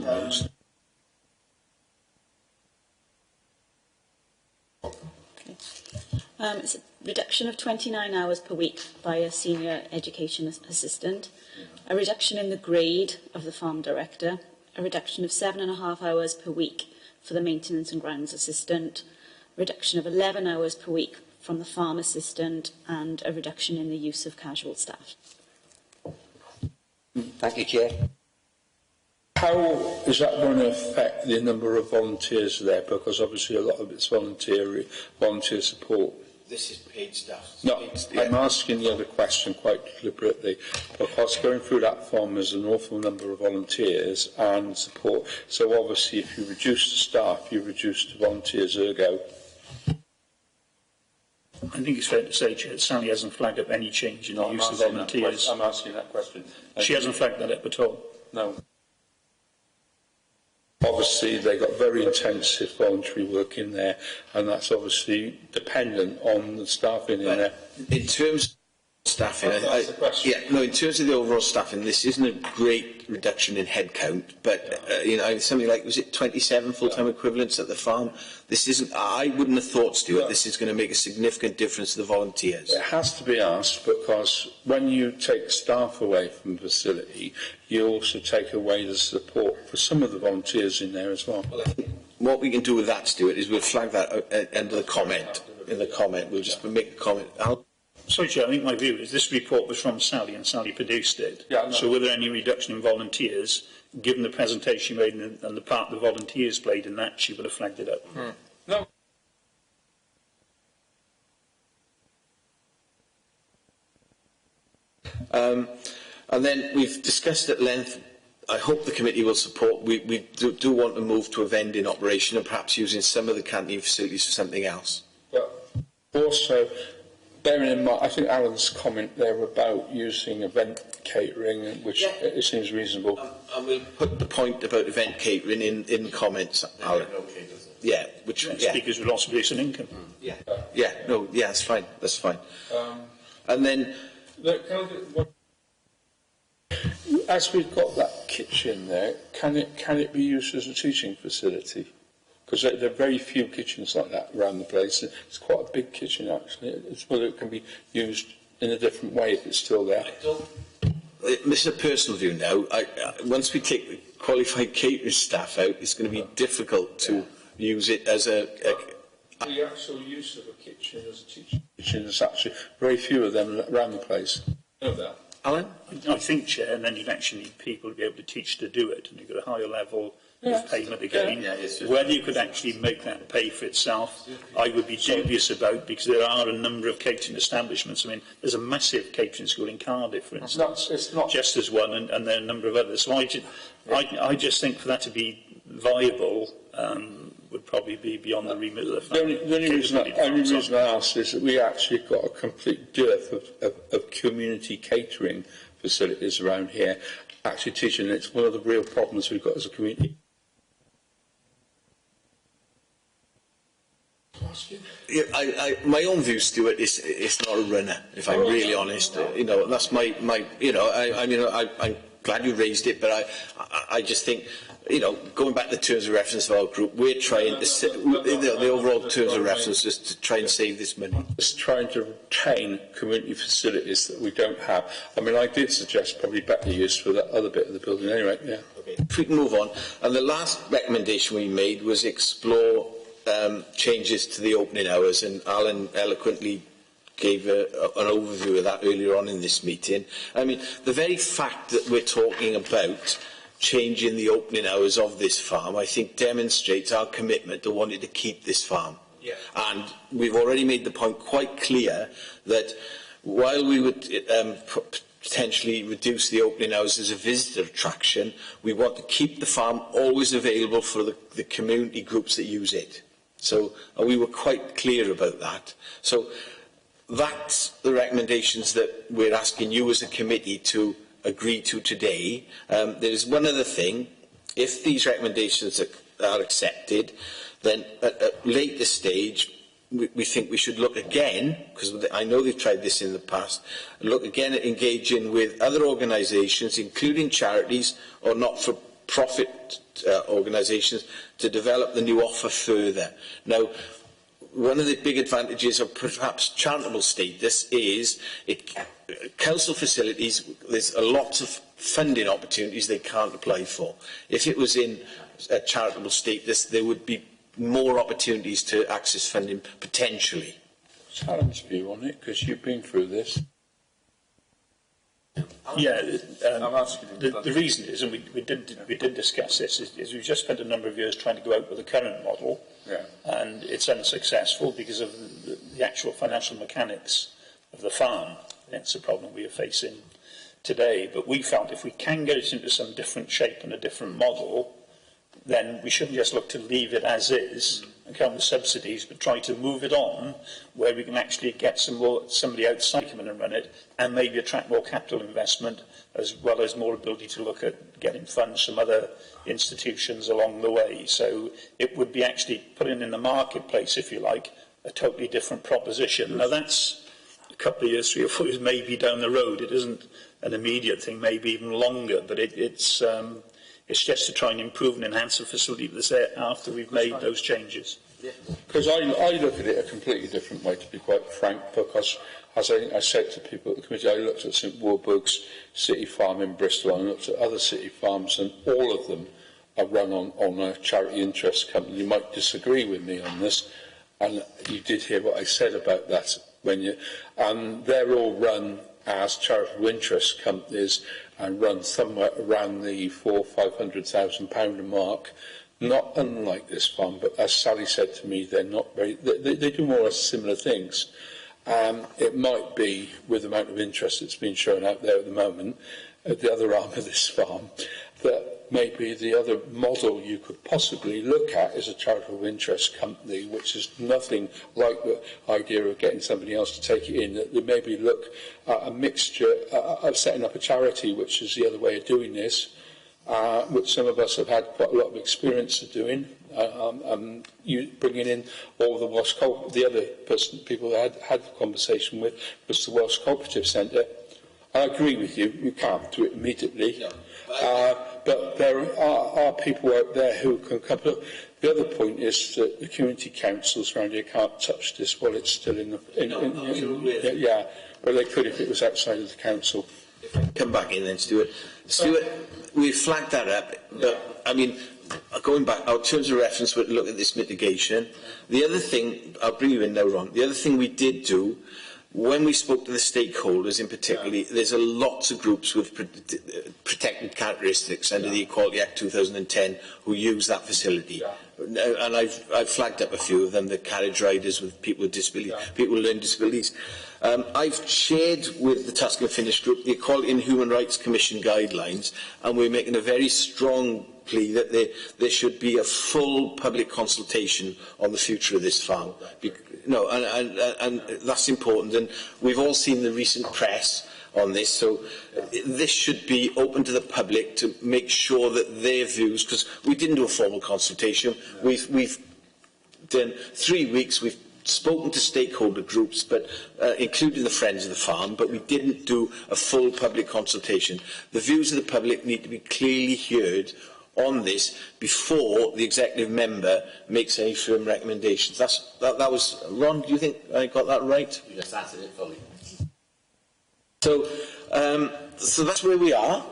a reduction of 29 hours per week by a senior education assistant, a reduction in the grade of the farm director, a reduction of 7.5 hours per week for the maintenance and grounds assistant, a reduction of 11 hours per week from the farm assistant, and a reduction in the use of casual staff.
Thank you, Chair.
How is that going to affect the number of volunteers there? Because obviously a lot of it's volunteer support.
This is paid staff.
No, I'm asking the other question quite deliberately, because going through that form there's an awful number of volunteers and support. So obviously if you reduce the staff, you reduce the volunteers, ergo.
I think it's fair to say, Chair, Sally hasn't flagged up any change in the use of volunteers.
I'm asking that question.
She hasn't flagged that up at all.
No. Obviously, they got very intensive voluntary work in there, and that's obviously dependent on the staffing in there.
In terms of staffing,
That's the question.
in terms of the overall staffing, this isn't a great reduction in headcount, but something like, was it 27 full-time equivalents at the farm? This isn't. I wouldn't have thought, Stuart, this is going to make a significant difference to the volunteers.
It has to be asked, because when you take staff away from the facility, you also take away the support for some of the volunteers in there as well.
Well, I think what we can do with that, Stuart, is we'll flag that under the comment. In the comment, we'll just make a comment.
Sorry, Chair, I think my view is this report was from Sally and Sally produced it.
Yeah, no.
So were there any reduction in volunteers? Given the presentation you made and the part the volunteers played in that, she would have flagged it up.
No.
And then we've discussed at length, I hope the committee will support, we do want to move to a vending operation and perhaps using some of the canteen facilities for something else.
But also, bearing in mind, I think Alan's comment there about using event catering, which it seems reasonable.
And we'll put the point about event catering in comments, Alan. Yeah,
Speakers would also produce an income.
That's fine, that's fine. And then,
Look, as we've got that kitchen there, can it be used as a teaching facility? Because there are very few kitchens like that around the place. It's quite a big kitchen, actually. It's whether it can be used in a different way if it's still there.
this is a personal view now. Once we take the qualified catering staff out, it's going to be difficult to use it as a
the actual use of a kitchen as a teaching kitchen, there's actually very few of them around the place. You know that?
Alan?
I think, Chair, and then you'd actually need people to be able to teach to do it, and you've got a higher level of payment again. Whether you could actually make that pay for itself, I would be dubious about, because there are a number of catering establishments. I mean, there's a massive catering school in Cardiff, for instance,
it's not
just as one, and there are a number of others. So I just think for that to be viable would probably be beyond the remit of the family.
The only reason I asked is that we actually got a complete dearth of community catering facilities around here. Actually teaching, it's one of the real problems we've got as a community.
Yeah, my own view, Stuart, is it's not a runner. If I'm really honest, that's my. I'm glad you raised it, but I just think, going back to the terms of reference of our group, we're trying to the overall terms of reference is to try and save this money.
Just trying to retain community facilities that we don't have. I mean, I did suggest probably better use for that other bit of the building anyway. Yeah.
Okay. If we can move on, and the last recommendation we made was explore changes to the opening hours, and Alan eloquently gave an overview of that earlier on in this meeting. I mean, the very fact that we're talking about changing the opening hours of this farm, I think demonstrates our commitment to wanting to keep this farm. Yeah. And we've already made the point quite clear that while we would potentially reduce the opening hours as a visitor attraction, we want to keep the farm always available for the community groups that use it. So we were quite clear about that. So that's the recommendations that we're asking you as a committee to agree to today. There is one other thing. If these recommendations are accepted, then at a later stage, we think we should look again, because I know they've tried this in the past, look again at engaging with other organisations, including charities or not-for-profit organisations, to develop the new offer further. Now, one of the big advantages of perhaps charitable status is council facilities, there's a lot of funding opportunities they can't apply for. If it was in a charitable status, there would be more opportunities to access funding potentially.
What's Alan's view on it? Because you've been through this.
Yeah, the reason is, and we did discuss this, is we've just spent a number of years trying to go out with the current model, and it's unsuccessful because of the actual financial mechanics of the farm. That's the problem we are facing today. But we felt if we can get it into some different shape and a different model, then we shouldn't just look to leave it as is and count the subsidies, but try to move it on where we can actually get somebody outside come in and run it, and maybe attract more capital investment, as well as more ability to look at getting funds from other institutions along the way. So it would be actually putting in the marketplace, if you like, a totally different proposition. Now that's a couple of years, 3 or 4 years maybe down the road. It isn't an immediate thing, maybe even longer, but it's just to try and improve and enhance the facility that's there after we've made those changes.
Because I look at it a completely different way, to be quite frank, because as I said to people at the committee, I looked at St Walburg's City Farm in Bristol, and I looked at other city farms, and all of them are run on a charity interest company. You might disagree with me on this, and you did hear what I said about that. They're all run as charitable interest companies and run somewhere around the £400,000–500,000 mark. Not unlike this farm, but as Sally said to me, they're not very. They do more or less similar things. It might be, with the amount of interest that's been shown out there at the moment, at the other arm of this farm, that maybe the other model you could possibly look at is a charitable interest company, which is nothing like the idea of getting somebody else to take it in. That they maybe look at a mixture of setting up a charity, which is the other way of doing this, which some of us have had quite a lot of experience of doing. You bringing in all the Welsh the other people that had the conversation with was the Welsh Cooperative Centre. I agree with you, you can't do it immediately. No. But there are people out there who can come. The other point is that the community councils around here can't touch this while it's still in the... Yeah, well, they could if it was outside of the council.
Come back in then, Stuart. Stuart, we flagged that up, but, I mean, going back, our terms of reference would look at this mitigation. The other thing, I'll bring you in now, Ron, the other thing we did do, when we spoke to the stakeholders in particular, there's a lots of groups with protected characteristics under the Equality Act 2010 who use that facility. And I've flagged up a few of them, the carriage riders with people with disabilities, people with learning disabilities. I've shared with the Task and Finish group the Equality and Human Rights Commission guidelines, and we're making a very strong plea that there should be a full public consultation on the future of this farm. And that's important, and we've all seen the recent press on this, so this should be open to the public to make sure that their views, because we didn't do a formal consultation, we've done 3 weeks, we've spoken to stakeholder groups, but including the Friends of the Farm, but we didn't do a full public consultation. The views of the public need to be clearly heard on this before the executive member makes any firm recommendations. That was... Ron, do you think I got that right?
Yes, that's it fully.
So that's where we are.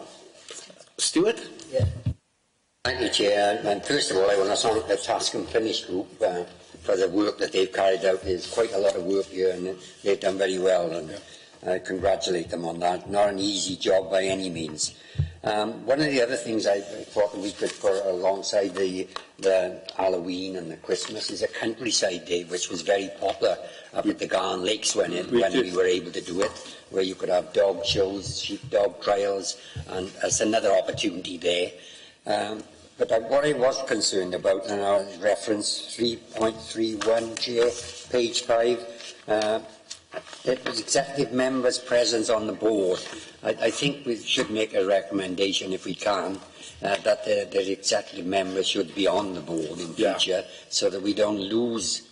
Stuart?
Yeah. Thank you, Chair. And first of all, I want to thank the Task and Finish group for the work that they've carried out. There's quite a lot of work here, and they've done very well, and I congratulate them on that. Not an easy job by any means. One of the other things I thought we could put alongside the Halloween and the Christmas is a countryside day, which was very popular up at the Garn Lakes when we were able to do it, where you could have dog shows, sheepdog trials, and that's another opportunity there. But what I was concerned about, and I reference 3.31, Chair, page 5, that was executive members' presence on the board. I think we should make a recommendation, if we can, that the executive members should be on the board in future, so that we don't lose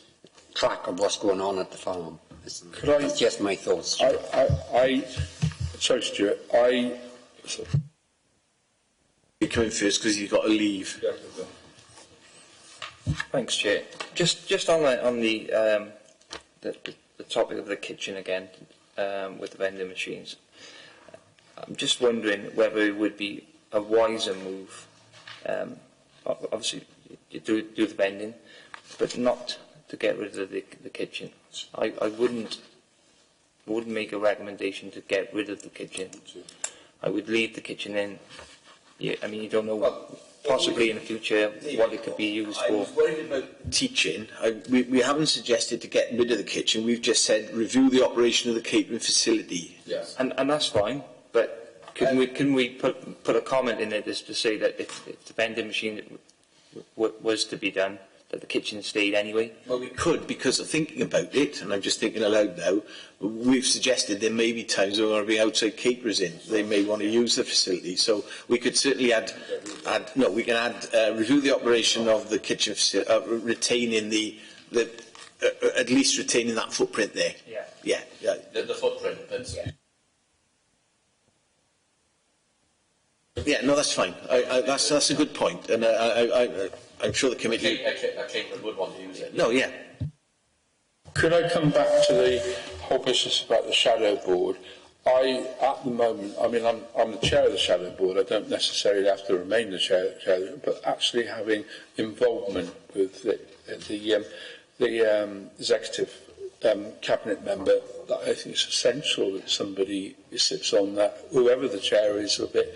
track of what's going on at the farm. It's just my thoughts.
Sorry, Stuart.
You're coming first because you've got to leave.
Thanks, Chair. Just on the topic of the kitchen again, with the vending machines. I'm just wondering whether it would be a wiser move. Obviously, you do the vending, but not to get rid of the kitchen. I wouldn't make a recommendation to get rid of the kitchen. I would leave the kitchen in. I mean, you don't know possibly in the future what it could be used for.
I was worried about teaching. We haven't suggested to get rid of the kitchen. We've just said review the operation of the catering facility.
Yes. And that's fine. But can we put a comment in there just to say that if the vending machine was to be done, the kitchen stayed anyway.
Well, we could, because thinking about it, and I'm just thinking aloud now, we've suggested there may be times when there will be outside caterers in. They may want to use the facility, so we could certainly we can add, review the operation of the kitchen facility, retaining at least retaining that footprint there. Yeah.
The footprint.
Yeah, no, that's fine. That's a good point, and I'm sure the committee.
A caterer would want to use it.
No, yeah.
Could I come back to the whole business about the shadow board? At the moment, I'm the chair of the shadow board. I don't necessarily have to remain the chair, but actually having involvement with the executive cabinet member, that I think it's essential that somebody sits on that, whoever the chair is of it.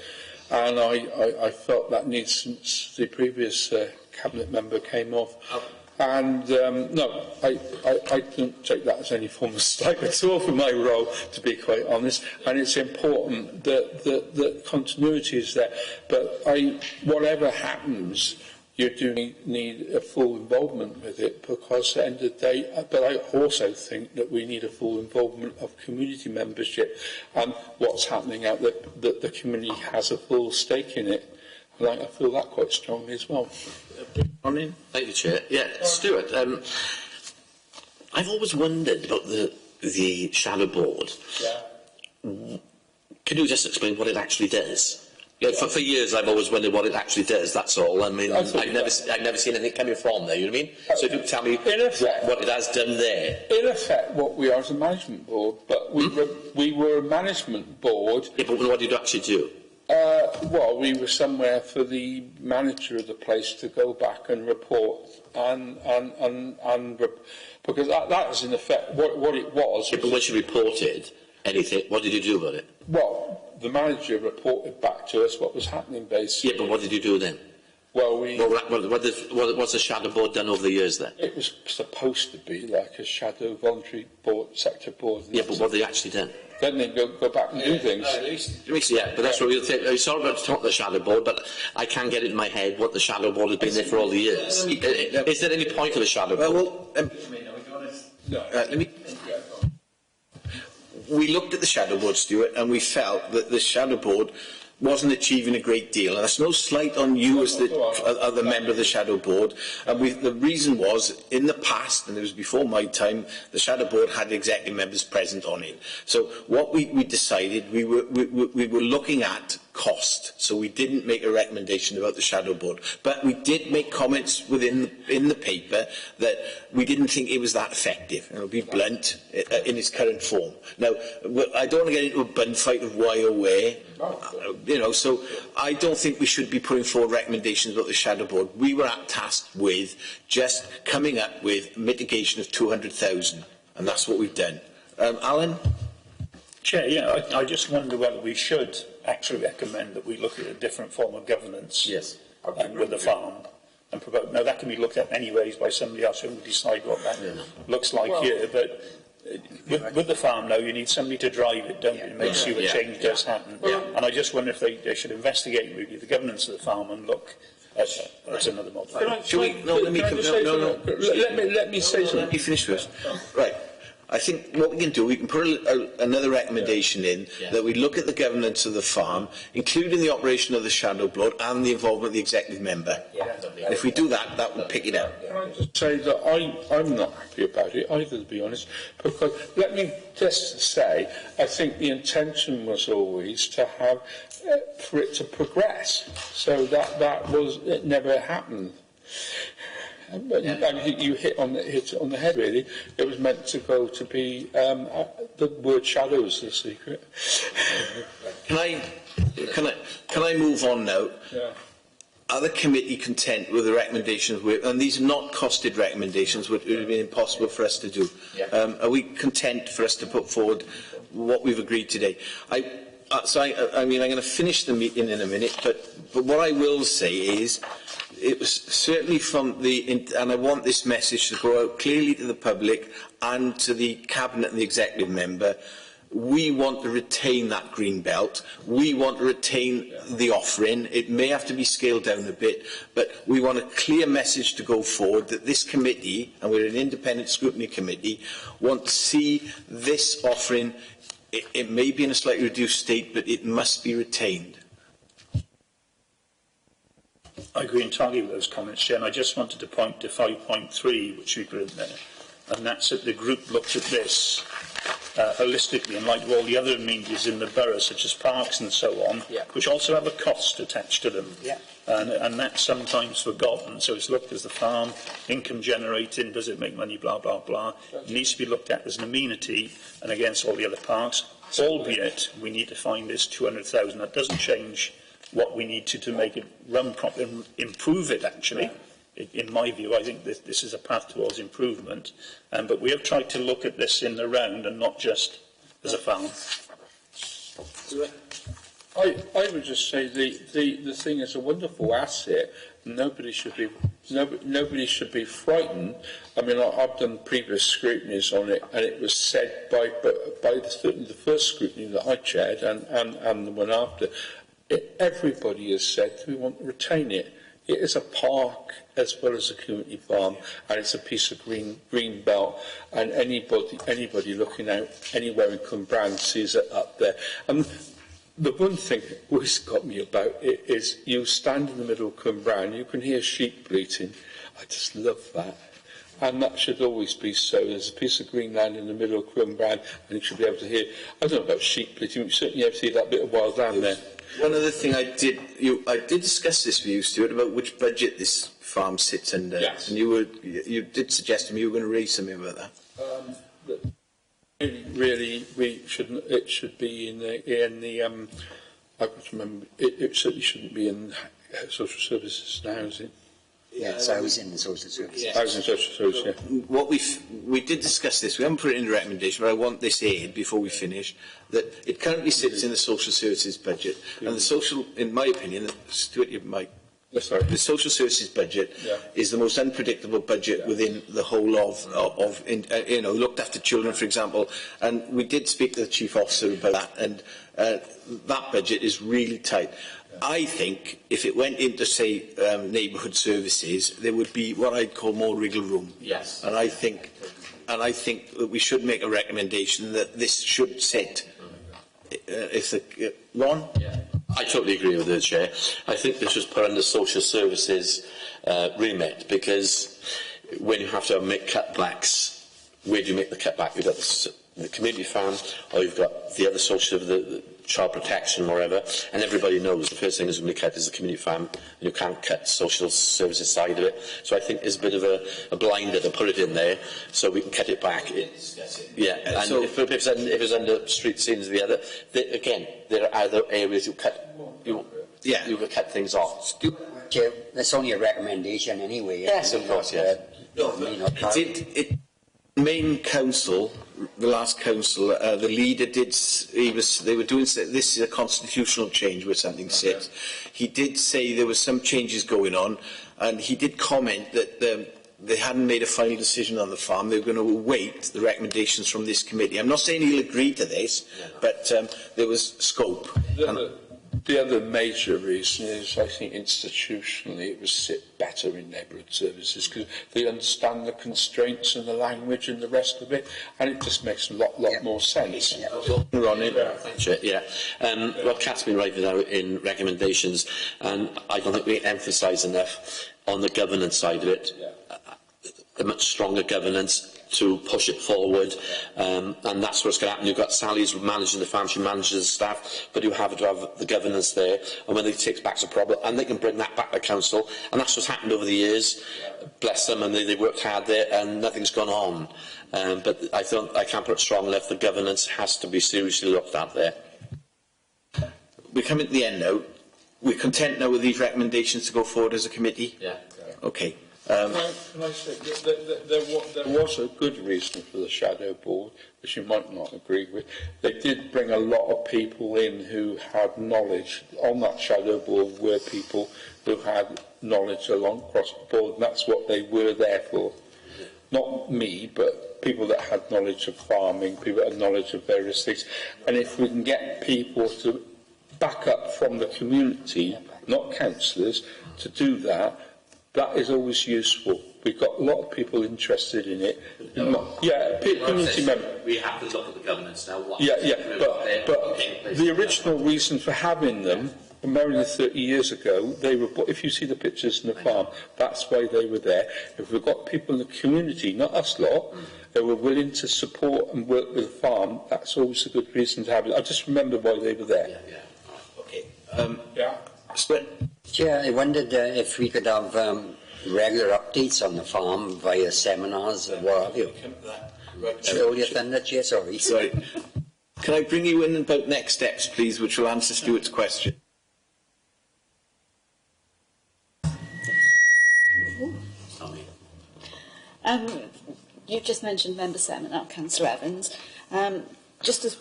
And I felt that need since the previous cabinet member came off. And no, I don't take that as any form of slight at all for my role, to be quite honest. And it's important that continuity is there. But whatever happens, you do need a full involvement with it, because at the end of the day, but I also think that we need a full involvement of community membership and what's happening out there, that the community has a full stake in it. And I feel that quite strongly as well.
Thank you, Chair. Yeah, Stuart, I've always wondered about the shadow board.
Yeah.
Can you just explain what it actually does? Yeah, for years I've always wondered what it actually does, that's all. I mean, I've never seen anything coming from there, you know what I mean? So if you tell me what it has done there.
In effect, what we are is a management board, but we were a management board.
Yeah, but what did you actually do?
Well, we were somewhere for the manager of the place to go back and report, because that is in effect what it was.
Yeah, but when she reported anything, what did you do about it?
Well, the manager reported back to us what was happening, basically.
Yeah, but what did you do then?
Well,
what's the shadow board done over the years then?
It was supposed to be like a shadow voluntary board, sector board.
Yeah, but what have they actually done?
Then they go back and do things.
Yeah, but that's what we'll take. Sorry about talking the shadow board, but I can't get it in my head what the shadow board has been there for all the years. Is there any point of the shadow board?
We looked at the shadow board, Stuart, and we felt that the shadow board wasn't achieving a great deal. And that's no slight on you as the member of the shadow board. And the reason was, in the past, and it was before my time, the shadow board had executive members present on it. So what we decided, we were looking at cost. So we didn't make a recommendation about the shadow board. But we did make comments in the paper that we didn't think it was that effective. And it'll be blunt in its current form. Now, I don't want to get into a bun fight of why or where. So I don't think we should be putting forward recommendations about the shadow board. We were tasked with just coming up with mitigation of 200,000, and that's what we've done. Alan?
Chair, yeah, I just wonder whether we should actually recommend that we look at a different form of governance with the farm and promote. Now, that can be looked at anyways by somebody else who will decide what that looks like here, but with the farm now, you need somebody to drive it, don't you, to make sure the change does happen. And I just wonder if they should investigate really the governance of the farm and look at another model.
Let me say something.
Let me finish first. Right. I think what we can do, we can put another recommendation in that we look at the governance of the farm, including the operation of the shadow board and the involvement of the executive member. And if we do that, that will pick it up.
Can I just say that I'm not happy about it either, to be honest, because let me just say, I think the intention was always to have, for it to progress, so it never happened. And you hit on the head, really. It was meant to go to be the word shadow is the secret.
Can I move on now?
Yeah.
Are the committee content with the recommendations? And these are not costed recommendations, which would have been impossible for us to do. Are we content for us to put forward what we've agreed today? I'm going to finish the meeting in a minute, but what I will say is, it was certainly and I want this message to go out clearly to the public and to the cabinet and the executive member. we want to retain that green belt. We want to retain the offering. It may have to be scaled down a bit, but we want a clear message to go forward that this committee, and we're an independent scrutiny committee, want to see this offering. It may be in a slightly reduced state, but it must be retained.
I agree entirely with those comments, Chair, and I just wanted to point to 5.3, which we put in there, and that's that the group looked at this holistically, in light of all the other amenities in the borough, such as parks and so on, which also have a cost attached to them. And that's sometimes forgotten. So it's looked as the farm, income generating, does it make money, blah, blah, blah. It needs to be looked at as an amenity and against all the other parks, albeit we need to find this 200,000. That doesn't change what we need to make it run properly, improve it actually. In my view, I think this is a path towards improvement, but we have tried to look at this in the round and not just as a farm.
I would just say the thing is a wonderful asset. Nobody should be frightened. I mean, I've done previous scrutinies on it, and it was said by certainly the first scrutiny that I chaired and the one after. Everybody has said we want to retain it. It is a park as well as a community farm, and it's a piece of green belt. And anybody looking out anywhere in Cwmbran sees it up there. And the one thing that always got me about it is you stand in the middle of Cwmbran, you can hear sheep bleating. I just love that. And that should always be so. There's a piece of green land in the middle of Cwmbran, and you should be able to hear. I don't know about sheep bleating, but you certainly have to see that bit of wild land there.
One other thing I did discuss this with you, Stuart, about which budget this farm sits under.
Yes.
And you did suggest to me you were going to raise something about that.
Really, it should be in the. I can't remember. It certainly shouldn't be in social services and housing.
Yes, I was in the social services.
Housing and social services. Yeah.
We did discuss this. We haven't put it in the recommendation, but I want this aid before we finish. That it currently sits in the social services budget, and the social, in my opinion, Stuart, you might. The social services budget is the most unpredictable budget within the whole of looked after children, for example. And we did speak to the chief officer about that, and that budget is really tight. I think if it went into, say, neighbourhood services, there would be what I'd call more wriggle room.
Yes.
And I think that we should make a recommendation that this should sit. Ron?
Yeah. I totally agree with the Chair. I think this was put under social services remit, because when you have to make cutbacks, where do you make the cutback? You've got the community farm, or you've got the other social, the child protection, or whatever, and everybody knows the first thing is going to be cut is the community farm, and you can't cut social services side of it. So I think there's a bit of a blinder to put it in there, so we can cut it back. Yeah, and so if it's under street scenes, the other, again, there are other areas you could cut things off.
Chair, that's only a recommendation anyway.
Yes, of course, yeah.
Main council, the last council, the leader they were doing, this is a constitutional change where something sits. He did say there were some changes going on, and he did comment that they hadn't made a final decision on the farm. They were going to await the recommendations from this committee. I'm not saying he'll agree to this, but there was scope.
The other major reason is, I think, institutionally, it would sit better in neighbourhood services because they understand the constraints and the language and the rest of it, and it just makes a lot more sense.
Ron, well, Kat's been writing out in recommendations, and I don't think we emphasise enough on the governance side of it. A much stronger governance to push it forward, and that's what's going to happen. You've got Sally's managing the farm, she manages the staff, but you have to have the governance there, and when they take back a problem, and they can bring that back to council, and that's what's happened over the years. Bless them, and they worked hard there, and nothing's gone on. But I can't put it strong enough. The governance has to be seriously looked at there.
We're coming to the end now. We're content now with these recommendations to go forward as a committee?
Yeah.
Okay.
Can I say, there was a good reason for the shadow board, which you might not agree with. They did bring a lot of people in who had knowledge. On that shadow board were people who had knowledge across the board, and that's what they were there for. Not me, but people that had knowledge of farming, people that had knowledge of various things. And if we can get people to back up from the community, not councillors, to do that, that is always useful. We've got a lot of people interested in it. Community members.
We have to look at the governance now.
But the original reason for having them, more than 30 years ago, they were. If you see the pictures in the farm, that's why they were there. If we've got people in the community, not us lot, that were willing to support and work with the farm, that's always a good reason to have it. I just remember why they were there.
Okay.
Chair, I wondered if we could have regular updates on the farm via seminars or what have you. Stole your thunder, Chair, sorry.
Sorry. Can I bring you in about next steps, please, which will answer Stuart's question?
You've just mentioned member seminar, Councillor Evans. Just as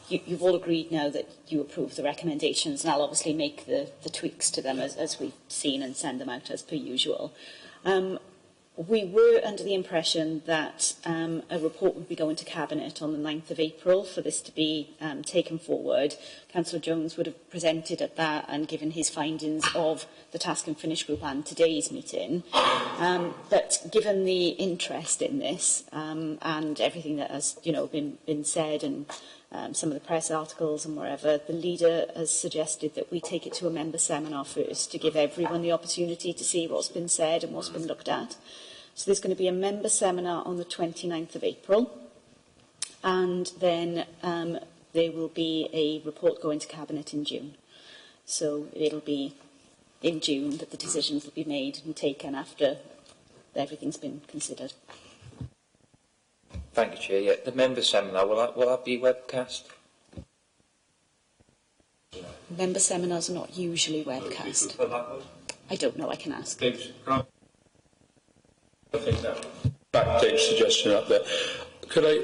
you've all agreed now that you approve the recommendations, and I'll obviously make the tweaks to them as we've seen and send them out as per usual. We were under the impression that a report would be going to Cabinet on the 9th of April for this to be taken forward. Councillor Jones would have presented at that and given his findings of the Task and Finish Group and today's meeting. But given the interest in this and everything that has been said and some of the press articles and wherever, the leader has suggested that we take it to a member seminar first to give everyone the opportunity to see what's been said and what's been looked at. So there's going to be a member seminar on the 29th of April, and then there will be a report going to Cabinet in June. So it'll be in June that the decisions will be made and taken after everything's been considered.
Thank you, Chair. Yeah, the member seminar, will that be webcast?
Member seminars are not usually webcast. I don't know, I can ask.
I think that back Dave's suggestion up there. Could I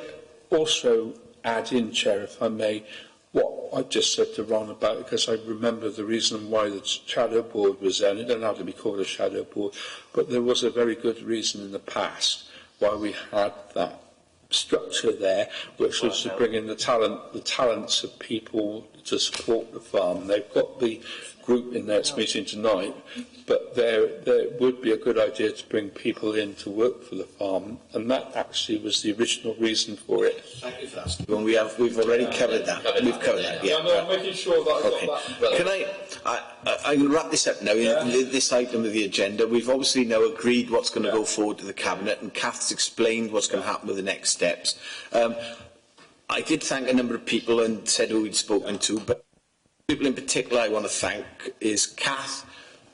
also add in, Chair, if I may, what I just said to Ron about it, because I remember the reason why the shadow board was there, and it doesn't have to be called a shadow board, but there was a very good reason in the past why we had that structure there, which was to bring in the talents of people to support the farm. They've got the group in there, it's meeting tonight, but there would be a good idea to bring people in to work for the farm, and that actually was the original reason for it.
Thank you for that. Well, we've already covered that. We've covered that. Yeah.
I'm making sure that I got that.
Can I'm going to wrap this up now. In this item of the agenda, we've obviously now agreed what's going to go forward to the Cabinet, and Kath's explained what's going to happen with the next steps. I did thank a number of people and said who we'd spoken to, but people in particular I want to thank is Kath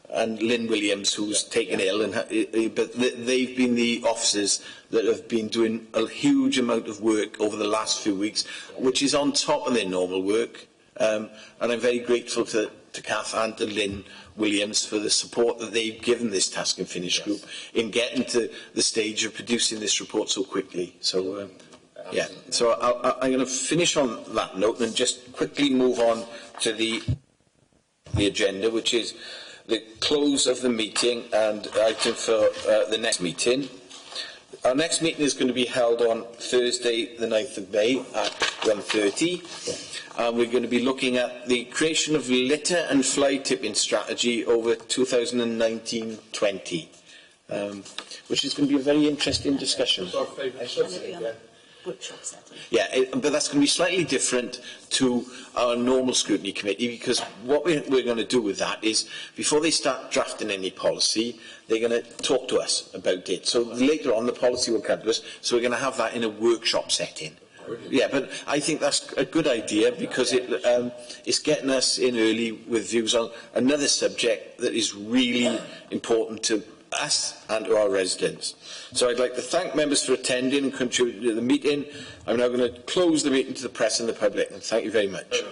and Lynn Williams, who's taken ill, but they've been the officers that have been doing a huge amount of work over the last few weeks, which is on top of their normal work. And I'm very grateful to Kath and to Lynn Williams for the support that they've given this Task and Finish group in getting to the stage of producing this report so quickly. So, yeah. So I'm going to finish on that note and just quickly move on to the agenda, which is the close of the meeting and item for the next meeting. Our next meeting is going to be held on Thursday, the 9th of May at 1:30. And we're going to be looking at the creation of litter and fly tipping strategy over 2019-20, which is going to be a very interesting discussion.
Workshop setting.
Yeah, but that's going to be slightly different to our normal scrutiny committee, because what we're going to do with that is, before they start drafting any policy, they're going to talk to us about it. So later on, the policy will come to us, so we're going to have that in a workshop setting. Yeah, but I think that's a good idea, because it's getting us in early with views on another subject that is really important to us and to our residents. So I'd like to thank members for attending and contributing to the meeting. I'm now going to close the meeting to the press and the public, and thank you very much.